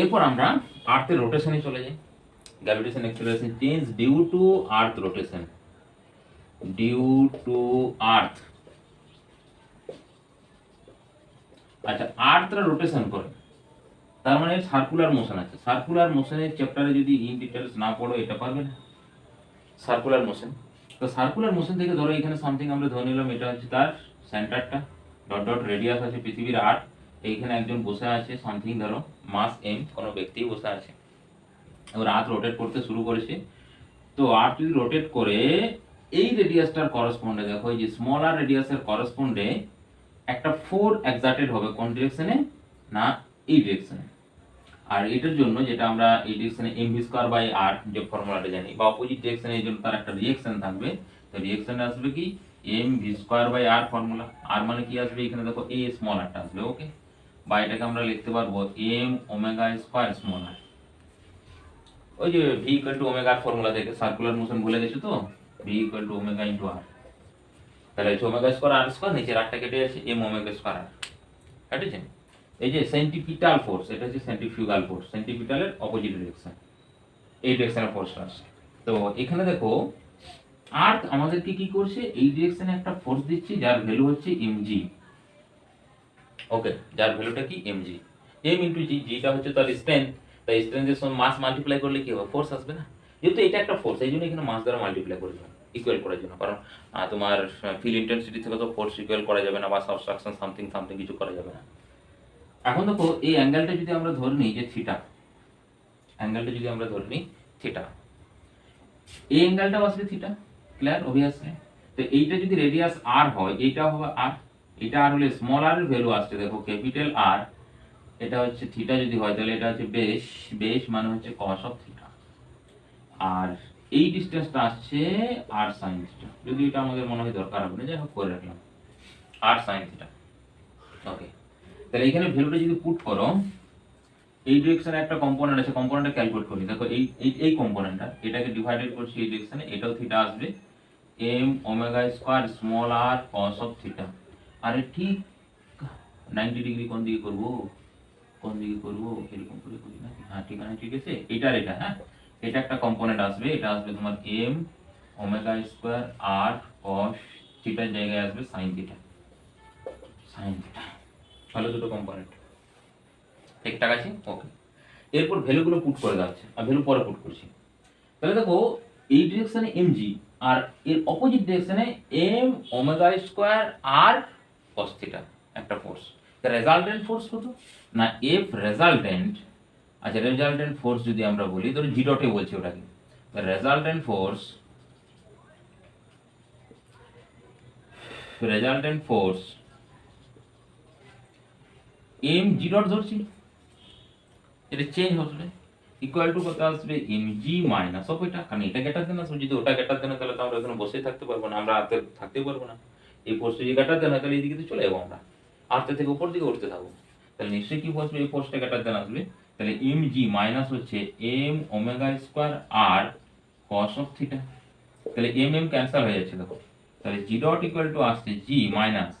এরপর আমরা আর্থের রোটেশনে চলে যাই। Gravitation acceleration change due to earth rotation, due to earth. আচ্ছা, আর্থরা রোটেশন করে, তার মানে সার্কুলার মোশন আছে। সার্কুলার মোশনের চ্যাপ্টারে যদি ইন ডিটেলস না পড়ো এটা পারবে না। সার্কুলার মোশন, তো সার্কুলার মোশন থেকে ধরো এখানে সামথিং আমরা ধরে নিলাম এটা হচ্ছে তার সেন্টারটা, ডট ডট রেডিয়াস আছে পৃথিবীর 8, এইখানে একজন বসে আছে সামথিং ধরো মাস এম, কোনো ব্যক্তি বসে আছে। এবার আর্থ রোটেট করতে শুরু করেছে, তো আর্থ যদি রোটেট করে এই রেডিয়াসটার করসপন্ডে দেখো এই যে স্মল আর রেডিয়াসের করসপন্ডে একটা ফোর্স এক্সার্টেড হবে কোন ডিরেকশনে, না এই ডিরেকশনে। আর এটার জন্য যেটা আমরা এই ডিরেকশনে এম ভি স্কয়ার বাই আর যে ফর্মুলাটা জানি, বা অপোজিট ডিরেকশনে এর জন্য তার একটা রিঅ্যাকশন থাকবে, তো রিঅ্যাকশনে আসবে কি M V square by R formula. আর মানে কি আসবে এখানে দেখো এ স্মল আরটা আসবে, ওকে, বা এটাকে আমরা লিখতে পারবো M omega square small R. ওই যে V equal to omega formula থেকে সার্কুলার মোশন ভুলে গেছো তো, V equal to omega into R, তাহলে হচ্ছে ওমেগা স্কয়ার আর স্কয়ার, নিচে আরটা কেটে যাচ্ছে এম ওমেগা স্কয়ার আর, কাটেছে। এই যে সেন্ট্রিপিটাল ফোর্স, এটা হচ্ছে সেন্ট্রিফিউগাল ফোর্স, সেন্ট্রিপিটালের অপোজিট ডিরেকশন, এই ডিরেকশনে ফোর্সটা আসছে। তো এখানে দেখো আর্থ আমাদেরকে কি করছে, এই ডিরেকশনে একটা ফোর্স দিচ্ছে যার ভ্যালু হচ্ছে mg, ওকে, যার ভ্যালুটা কি mg, m ইনটু g, যেটা হচ্ছে তার স্ট্রেংথ, তাই স্ট্রেংথের সঙ্গে মাস মাল্টিপ্লাই করলে কি হবে, ফোর্স আসবে না। যেহেতু এটা একটা ফোর্স, এই জন্য এখানে মাস দ্বারা মাল্টিপ্লাই করে দিলাম ইকুয়াল করার জন্য, কারণ তোমার ফিল ইন্টেন্সিটি থেকে তো ফোর্স ইকুয়াল করা যাবে না, বা সাবট্রাকশন সামথিং সামথিং কিছু করা যাবে না। এখন দেখো এই অ্যাঙ্গেলটা যদি আমরা ধরে নিই যে থিটা, অ্যাঙ্গেলটা যদি আমরা ধরে নিই থিটা, এই অ্যাঙ্গেলটা আসলে থিটা, ক্লিয়ার অবভিয়াসলি। তো এইটা যদি রেডিয়াস আর হয়, এইটা হবে আর, এটা আর হলে স্মল আর এর ভ্যালু আসছে দেখো ক্যাপিটাল আর, এটা হচ্ছে থিটা যদি হয় তাহলে এটা হচ্ছে বেস, বেস মানে হচ্ছে cos অফ থিটা, আর এই ডিসটেন্সটা আসছে আর sin থিটা, যদি এটা আমাদের মনে হয় দরকার হবে না, যাই হোক করে রাখলাম আর sin থিটা, ওকে। তাহলে এখানে ভ্যালুটা যদি পুট করো, এই ডিরেকশনে একটা কম্পোনেন্ট আছে, কম্পোনেন্টটা ক্যালকুলেট করি, দেখো এই এই কম্পোনেন্টটা, এটাকে ডিভাইডেড করছি এই ডিরেকশনে, এটাও থিটা আসবে m omega square small r cos of theta. আরে ঠিক 90 ডিগ্রি কোন দিকে করব, কোন দিকে করব, এরকম করে করি না, হ্যাঁ ঠিক আছে, ঠিক আছে, এটা এটা, হ্যাঁ এটা একটা কম্পোনেন্ট আসবে, এটা আসবে তোমার m omega square r cos থিটার জায়গায় আসবে sin থিটা, sin থিটা, তাহলে দুটো কম্পোনেন্ট ঠিকঠাক আছে, ওকে। এরপর ভ্যালুগুলো পুট করে যাচ্ছে, আর ভ্যালু পরে পুট করছি। তাহলে দেখো এই ডিরেকশনে mg, আর এর অপোজিট ডিরেকশনে m omega square r cos theta একটা ফোর্স। তার রেজাল্টেন্ট ফোর্স কত না f রেজাল্টেন্ট, আচ্ছা রেজাল্টেন্ট ফোর্স যদি আমরা বলি ধরো জি ডটে বলছি ওটাকে, তো resultant force, resultant force m G dot ধরছি, এটা চেঞ্জ হচ্ছে, ইকুয়াল টু কত আসবে mg মাইনাস অফ এটা, কারণ এটা গেটার দেন আসবে, যদি ওটা গেটার দেন তাহলে তো আমরা এখানে বসেই থাকতে পারবো না, আমরা হাতে থাকতে পারবো না, এই ফোর্সটা যদি গেটার দেন তাহলে এইদিকে তো চলে যাবো আমরা, আর্থ থেকে উপর দিকে উঠতে থাকবো, তাহলে নিশ্চয়ই কি বসবে এই ফোর্সটা গেটার দেন আসবে, তাহলে mg মাইনাস হচ্ছে m omega square r cos of theta, তাহলে m ক্যান্সেল হয়ে যাচ্ছে দেখো, তাহলে g ডট ইকুয়াল টু আসছে g মাইনাস,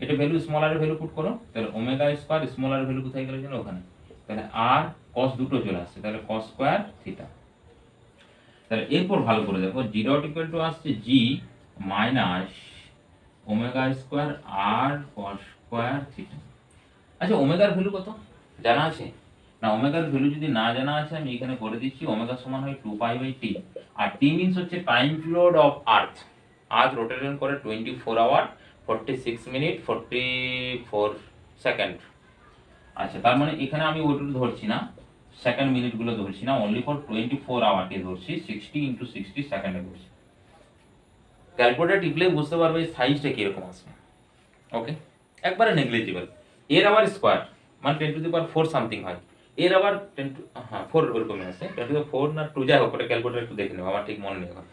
এটা ভ্যালু স্মল আর এর ভ্যালু পুট করো, তাহলে ওমেগা স্কয়ার স্মল আর এর ভ্যালু কোথায় গেল জানো ওখানে, তাহলে আর cos দুটো চলে আসছে, তাহলে cos স্কয়ার থিটা। তাহলে এরপর ভালো করে দেখো জি ডট ইকুয়াল টু আসছে জি minus omega square R cos square theta. আচ্ছা ওমেগার ভ্যালু কত জানা আছে না, ওমেগার ভ্যালু যদি না জানা আছে আমি এখানে করে দিচ্ছি, ওমেগা সমান হয় 2π/t, আর টি মিন্স হচ্ছে time period of earth, earth rotation করে 24 আওয়ার 46 মিনিট 44 সেকেন্ড। আচ্ছা তার মানে এখানে আমি ওইটুকু ধরছি না, সেকেন্ড মিনিট গুলো ধরছি না, অনলি ফর 24 আওয়ারকে ধরছি, 60 × 60 সেকেন্ডে ধরছি। ক্যালকুলেটর টিপলে বুঝতে পারবে সাইজটা কিরকম আসবে, ওকে, একবারে নেগলিজিবল। এর আবার স্কয়ার মানে 10⁴ সামথিং হয়, এর আবার 4 এরকমই আছে, 10⁴ না 2 যাই হোক, ওটা ক্যালকুলেটর একটু দেখে নেবো, আমার ঠিক মনে নেই এখন।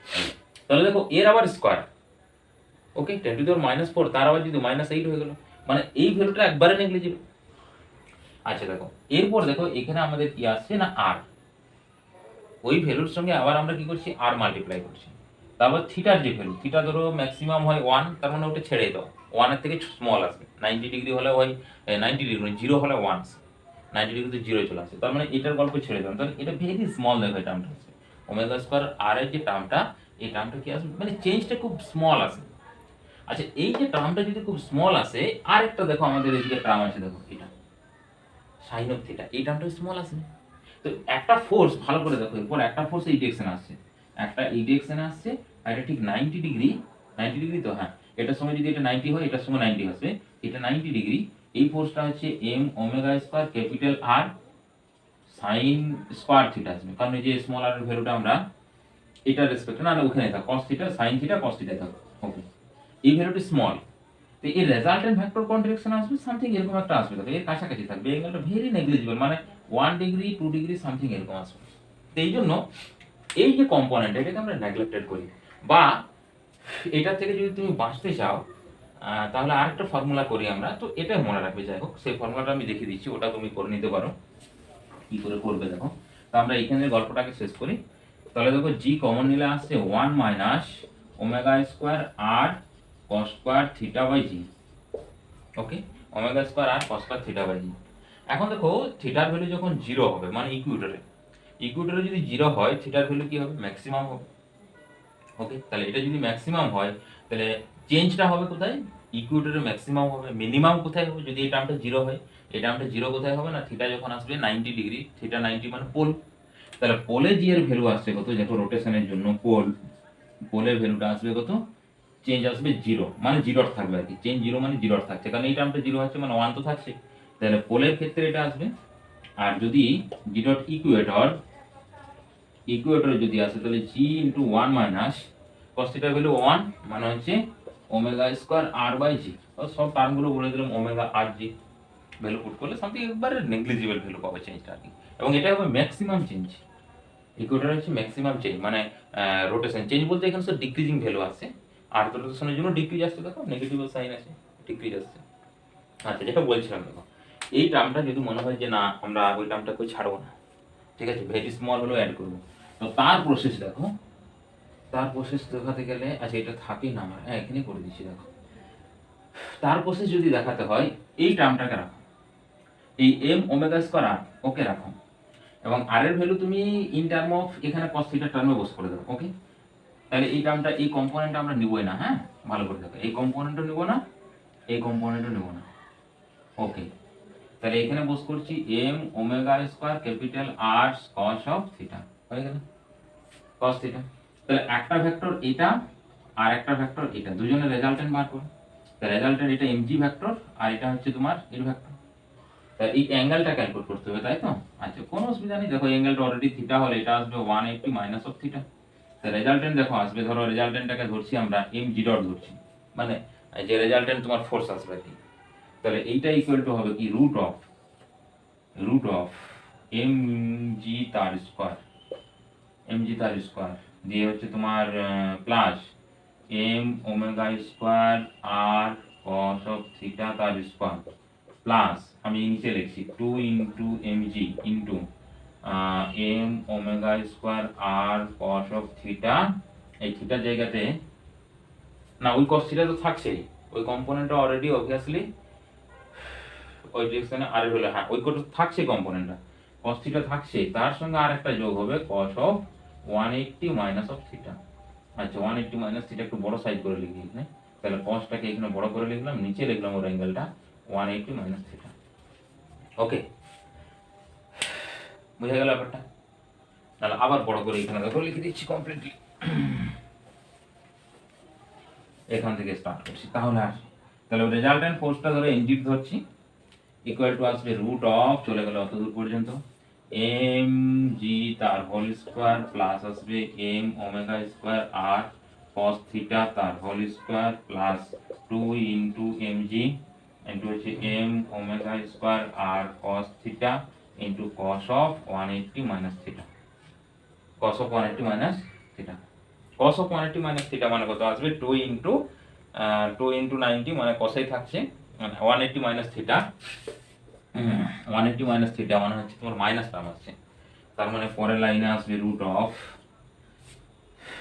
তাহলে দেখো এর আবার স্কয়ার, ওকে, 10⁻⁻⁴, তার আবার যদি -8 হয়ে গেল, মানে এই ভ্যালুটা একবারে নেগলিজিবল। আচ্ছা দেখো এরপর দেখো এখানে আমাদের কি আসছে না আর, ওই ভ্যালুর সঙ্গে আবার আমরা কি করছি আর মাল্টিপ্লাই করছি, তারপর থিটার যে ভ্যালু, থিটা ধরো ম্যাক্সিমাম হয় 1, তার মানে ওটা ছেড়ে দাও, 1 এর থেকে স্মল আসবে, 90 ডিগ্রি হলে হয় 90 ডিগ্রি 0 হলে 1, 90 ডিগ্রিতে 0 চলে আসে, তার মানে এটার গল্প ছেড়ে দাও, তাহলে এটা ভেরি স্মল দেখো এই টার্মটা আছে, ওমেগা স্কয়ার আর এর যে টার্মটা, এই টার্মটা কি আসবে মানে চেঞ্জটা খুব স্মল আসে। আচ্ছা এই যে টার্মটা যদি খুব স্মল আসে, আর একটা দেখো আমাদের এদিকে টার্ম আছে দেখো, এটা সাইন অফ থিটা, এই টার্মটা স্মল আসবে। তো একটা ফোর্স ভালো করে দেখো, এরপর একটা ফোর্স এই ডিরেকশনে আসছে, একটা এই ডিরেকশনে আসছে, আর এটা ঠিক 90 ডিগ্রি, 90 ডিগ্রি তো, হ্যাঁ এটার সময় যদি এটা 90 হয় এটার সময় 90 আসবে, এটা 90 ডিগ্রি। এই ফোর্সটা হচ্ছে M omega square capital R sine square theta আসবে, কারণ এই যে স্মল আর এর ভ্যালুটা আমরা এটা রেসপেক্টে না ওখানে থাক cos theta sin theta cos theta থাক, ওকে এই ভ্যালুটি স্মল। তো এই রেজাল্টেন্ট ভেক্টর কোন ডিরেকশনে আসবে, সামথিং এরকম একটা আসবে, দেখো এর কাছাকাছি থাকবে, অ্যাঙ্গেলটা ভেরি নেগলিজিবল, মানে 1 ডিগ্রি 2 ডিগ্রি সামথিং এরকম আসবে। তো এই জন্য এই যে কম্পোনেন্ট এটাকে আমরা নেগলেক্টেড করি, বা এটা থেকে যদি তুমি বাঁচতে চাও তাহলে আরেকটা ফর্মুলা করি আমরা, তো এটা মনে রাখবে। যাই হোক সেই ফর্মুলাটা আমি দেখিয়ে দিচ্ছি, ওটা তুমি করে নিতে পারো, কি করে করবে দেখো। তো আমরা এখানে গল্পটাকে শেষ করি। তাহলে দেখো জি কমন নিলে আসছে 1 minus omega square R cos square theta by G, okay omega square R cos square theta by G. এখন দেখো থিটার ভ্যালু যখন 0 হবে, মানে ইকুয়েটরে, ইকুয়েটরে যদি 0 হয় থিটার ভ্যালু কি হবে, ম্যাক্সিমাম হবে, ওকে। তাহলে এটা যদি ম্যাক্সিমাম হয় তাহলে চেঞ্জটা হবে কোথায়, ইকুয়েটরে ম্যাক্সিমাম হবে, মিনিমাম কোথায় হবে, যদি এই টার্মটা 0 হয়, এই টার্মটা 0 কোথায় হবে না, থিটা যখন আসবে 90 ডিগ্রি, থিটা 90 মানে পোল, তাহলে পোলে জি এর ভ্যালু আসছে কত, দেখো রোটেশনের জন্য পোলের ভ্যালুটা আসবে কত, চেঞ্জ আসবে 0, মানে 0 থাকবে আর কি, চেঞ্জ 0 মানে 0 থাকছে, কারণ এই টার্মটা 0 হচ্ছে মানে 1 তো থাকছে, তাহলে পোলের ক্ষেত্রে এটা আসবে। আর যদি জি ডট ইকুয়েটর, ইকুয়েটরে যদি আসে তাহলে জি ইন্টু 1 মাইনাস cos থিটার ভ্যালু 1 মানে হচ্ছে ওমেগা স্কয়ার আর বাই জি, সব টার্মগুলো বলে দিলাম, ওমেগা আর জি ভ্যালু পুট করলে সামথিং একবারে নেগলিজিবল ভ্যালু পাবে চেঞ্জটা আর কি, এবং এটা হবে ম্যাক্সিমাম চেঞ্জ। ইকুয়েটর হচ্ছে ম্যাক্সিমাম চেঞ্জ, মানে রোটেশন চেঞ্জ বলতে এখানে তো ডিক্রিজিং ভ্যালু আসছে, আর রোটেশনের জন্য ডিক্রিজ আসছে, দেখো নেগেটিভ সাইন আছে, ডিক্রিজ আসছে। আচ্ছা যেটা বলছিলাম দেখো, এই টার্মটা যদি মনে হয় যে না আমরা ওই টার্মটাকে ছাড়বো না, ঠিক আছে ভেরি স্মল হলেও অ্যাড করবো, তো তার প্রসেস দেখো, তার প্রসেস দেখাতে গেলে, আচ্ছা এটা থাকেই না আমার, হ্যাঁ এখানেই করে দিচ্ছি দেখো। তার প্রসেস যদি দেখাতে হয় এই টার্মটাকে রাখো, এই এম ওমেগা স্কয়ার আর ওকে রাখো, এবং আর এর ভ্যালু তুমি ইন টার্ম অফ এখানে cos থিটা টার্মে বস করে দাও, ওকে। তাহলে এই টার্মটা, এই কম্পোনেন্টটা আমরা নিবই না, হ্যাঁ ভালো করে দেখো, এই কম্পোনেন্টও নিব না, এই কম্পোনেন্টও নিব না, ওকে। তাহলে এখানে বস করছি M omega square capital R cos of theta, হয়ে গেল cos থিটা। তাহলে একটা ভেক্টর এটা আর একটা ভেক্টর এটা, দুজনের রেজাল্টেন্ট বার করো। তাহলে রেজাল্টেন্ট এটা এমজি ভেক্টর আর এটা হচ্ছে তোমার এর ভেক্টর, তাহলে এই অ্যাঙ্গেলটা ক্যালকুলেট করতে হবে, তাই তো। আচ্ছা কোনো অসুবিধা নেই, দেখো অ্যাঙ্গেলটা অলরেডি থিটা হলে এটা আসবে 180 মাইনাস অফ থিটা। তাহলে রেজাল্টেন্ট দেখো আসবে, ধরো রেজাল্টেন্টটাকে ধরছি আমরা এম জি ডট ধরছি, মানে যে রেজাল্টেন্ট তোমার ফোর্স আসবে আর কি। তাহলে এইটা ইকুয়াল টু হবে কি রুট অফ এম জি তার স্কয়ার, এম জি তার স্কয়ার দিয়ে হচ্ছে তোমার plus M omega square R cos of theta তার স্কয়ার, প্লাস আমি নিচে লিখছি 2 into M G into M omega square R cos of theta, এই থিটার জায়গাতে না ওই cos থিটা তো থাকছেই, ওই কম্পোনেন্টটা অলরেডি অবভিয়াসলি ওই ডিরেকশনে আর হলো, হ্যাঁ ওই কোটা থাকছে কম্পোনেন্টটা, cos থিটা থাকছে, তার সঙ্গে আর একটা যোগ হবে cos of 180 minus of theta. আচ্ছা 180 মাইনাস থিটা একটু বড় সাইজ করে লিখি এখানে, তাহলে cosটাকে এখানে বড় করে লিখলাম, নিচে লিখলাম ওর অ্যাঙ্গেলটা 180 মাইনাস থিটা, ওকে বুঝা গেল ব্যাপারটা। তাহলে আবার বড় করে এখানে দেখো লিখে দিচ্ছি কমপ্লিটলি, এখান থেকে স্টার্ট করছি তাহলে আসি। তাহলে রেজাল্টেন্ট ফোর্সটা ধরে এনজি ধরছি, ইকুয়াল টু আসবে রুট অফ, চলে গেল অত দূর পর্যন্ত, এম জি তার হোল স্কয়ার প্লাস আসবে M omega square R cos theta তার whole square plus 2 into M G into হচ্ছে M omega square R cos theta into cos of 180 minus theta, cos of 180 minus theta, cos of 180 minus theta মানে কত আসবে 2 into 90 মানে cosই থাকছে, মানে 180 minus theta, 180 minus theta মানে হচ্ছে তোমার মাইনাস টার্ম আসছে, তার মানে পরের লাইনে আসবে রুট অফ,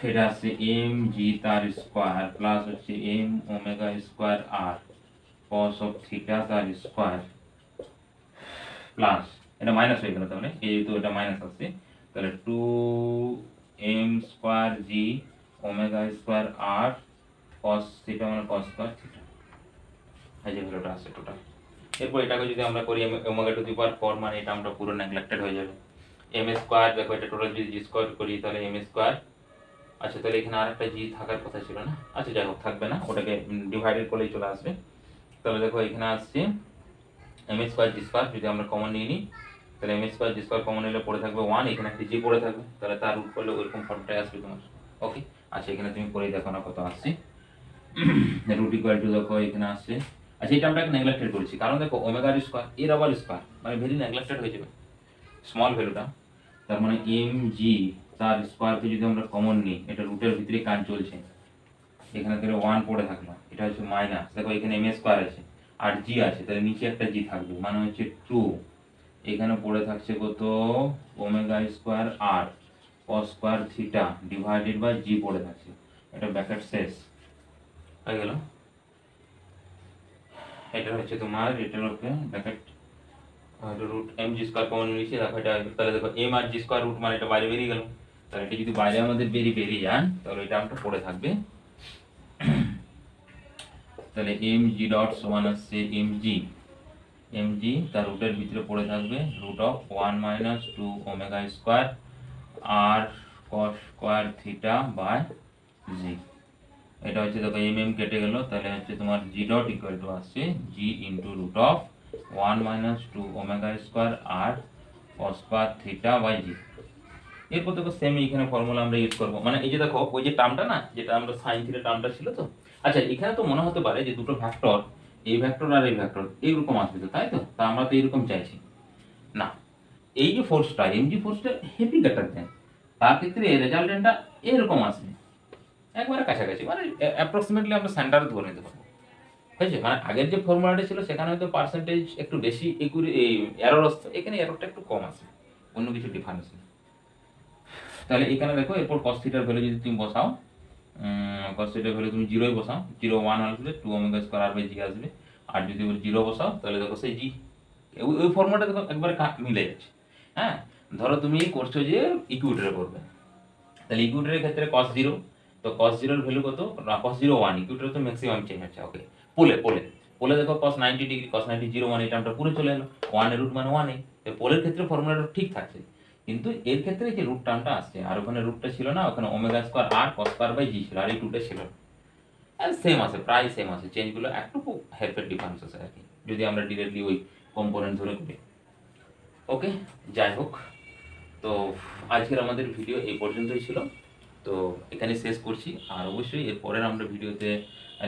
এটা আসছে এম জি তার স্কয়ার প্লাস হচ্ছে M omega square R cos of theta তার স্কয়ার প্লাস, এটা মাইনাস হয়ে গেল, তাহলে যেহেতু এটা মাইনাস আসছে তাহলে 2 M square G omega square R cos theta মানে cos স্কয়ার থিটা, এই যে ভ্যালুটা আসছে টোটাল, এরপর এটাকে যদি আমরা করি ওমেগা টু দি পাওয়ার 4 মানে এটা আমরা পুরো নেগলেক্টেড হয়ে যাবে। এম স্কোয়ার দেখো এটা টোটাল যদি জি স্কোয়ার করি তাহলে এম স্কোয়ার, আচ্ছা তাহলে এখানে আর একটা জি থাকার কথা ছিল না, আচ্ছা যাই হোক থাকবে না, ওটাকে ডিভাইডেড করলেই চলে আসবে। তাহলে দেখো এখানে আসছে এম স্কোয়ার জি স্কোয়ার, যদি আমরা কমন নিয়ে নিই তাহলে এম স্কোয়ার জি স্কোয়ার কমন নিলে পড়ে থাকবে 1, এখানে একটা জি পড়ে থাকবে, তাহলে তার রুট করলে ওইরকম ফর্মটাই আসবে তোমার। ওকে, আচ্ছা এখানে তুমি করে দেখো না কত আসছে। রুট ইকুয়াল টু দেখো এখানে আসছে, আচ্ছা এটা আমরা নেগলেক্টেড করেছি কারণ দেখো ওমেগার স্কোয়ার এর আবার স্কোয়ার মানে ভেরি নেগলেক্টেড হয়ে যাবে স্মল ভ্যালুটা। তার মানে এম জি তার স্কোয়ারকে যদি আমরা কমন নিই, এটা রুটের ভিতরে কাজ চলছে, এখানে তাহলে 1 পড়ে থাকলো, এটা হচ্ছে মাইনাস, দেখো এখানে এম স্কোয়ার আছে আর জি আছে, তাহলে নিচে একটা জি থাকবে মানে হচ্ছে 2, এখানে পড়ে থাকছে কত omega square R cos square theta divided by G পড়ে থাকছে, এটা ব্র্যাকেট শেষ হয়ে গেল। এটা হচ্ছে তোমার এটার okay bracket root M G square common নিয়েছি, দেখো এটা তাহলে দেখো এম আর জি স্কোয়ার রুট মানে এটা বাইরে বেরিয়ে গেল, তাহলে এটা যদি বাইরে আমাদের বেরিয়ে যায় তাহলে এটা আমরা পড়ে থাকবে, তাহলে এম জি ডট সমান আসছে এম জি তার রুটের ভিতরে পড়ে থাকবে root of 1 minus 2 omega square R cos square theta by G. এটা হচ্ছে দেখো এম এম কেটে গেল, তাহলে হচ্ছে তোমার জি ডট ইকুয়াল টু আসছে G into root of 1 minus 2 omega square R cos square theta by G. এরপর দেখো সেম এখানে ফর্মুলা আমরা ইউজ করবো, মানে এই যে দেখো ওই যে টার্মটা না যেটা আমরা সাইন থিটা টার্মটা ছিল তো, আচ্ছা এখানে তো মনে হতে পারে যে দুটো ভেক্টর এই ভেক্টর আর এই ভেক্টর এইরকম আসবে তো, তাই তো, তা আমরা তো এরকম চাইছি না, এই যে ফোর্সটা এম জি ফোর্সটা হেভি গ্রেটার দেন, তার ক্ষেত্রে রেজাল্টেন্টটা এরকম আসবে একবারে কাছাকাছি, মানে অ্যাপ্রক্সিমেটলি আমরা সেন্টারে ধরে নিতে পারবো, হয়েছে। মানে আগের যে ফর্মুলাটা ছিল সেখানে হয়তো পার্সেন্টেজ একটু বেশি এই এরর আসতো, এখানে এররটা একটু কম আসে, অন্য কিছু ডিফারেন্স নেই। তাহলে এখানে দেখো এরপর cos থিটার ভ্যালু যদি তুমি বসাও, cos থিটার ভ্যালু তুমি 0 বসাও, 0 1 আসবে 2 ওমেগা স্কয়ার আর বাই জি আসবে, আর যদি 0 বসাও তাহলে দেখো সেই জি ওই ফর্মুলাটা দেখো একবারে মিলে যাচ্ছে। হ্যাঁ, ধরো তুমি করছো যে ইকুইটারে করবে, তাহলে ইকুইটারের ক্ষেত্রে cos 0, তো cos 0 এর ভ্যালু কত, cos 0 1, ইকুইটারে তো ম্যাক্সিমাম চেঞ্জ হচ্ছে। ওকে, পোলে দেখো cos 90 ডিগ্রি cos 90 0 1, এটা আমরা পুরো চলে এলো, 1 এর রুট মানে 1 এ, তো পোলের ক্ষেত্রে ফর্মুলাটা ঠিক থাকছে, কিন্তু এর ক্ষেত্রে যে রুট টার্মটা আসছে আর ওখানে রুটটা ছিল না, ওখানে omega square R cos square by G ছিল আর এই টুটা ছিল, আর সেম আছে, প্রায় সেম আছে, চেঞ্জগুলো একটু হেরফের ডিফারেন্স আছে আর কি, যদি আমরা ডিরেক্টলি ওই কম্পোনেন্ট ধরে করি। ওকে, যাই হোক, তো আজকের আমাদের ভিডিও এই পর্যন্তই ছিল, তো এখানে শেষ করছি। আর অবশ্যই এর পরের আমরা ভিডিওতে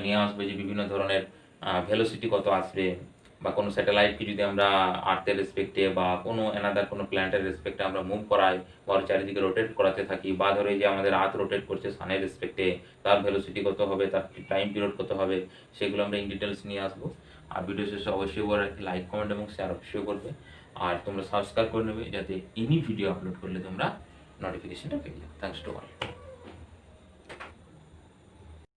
নিয়ে আসবো যে বিভিন্ন ধরনের ভেলোসিটি কত আসবে, বা কোনো স্যাটেলাইটকে যদি আমরা আর্থের রেসপেক্টে বা কোনো অ্যানাদার কোনো প্ল্যানেটের রেসপেক্টে আমরা মুভ করাই বা ওর চারিদিকে রোটেট করাতে থাকি, বা ধরো এই যে আমাদের আর্থ রোটেট করছে সানের রেসপেক্টে, তার ভেলোসিটি কত হবে, তার টাইম পিরিয়ড কত হবে, সেগুলো আমরা ইন ডিটেলস নিয়ে আসবো। আর ভিডিও শেষে অবশ্যই ওরা লাইক কমেন্ট এবং শেয়ার অবশ্যই করবে, আর তোমরা সাবস্ক্রাইব করে নেবে যাতে এনি ভিডিও আপলোড করলে তোমরা নোটিফিকেশনটা পেয়ে যাও। Thanks to all.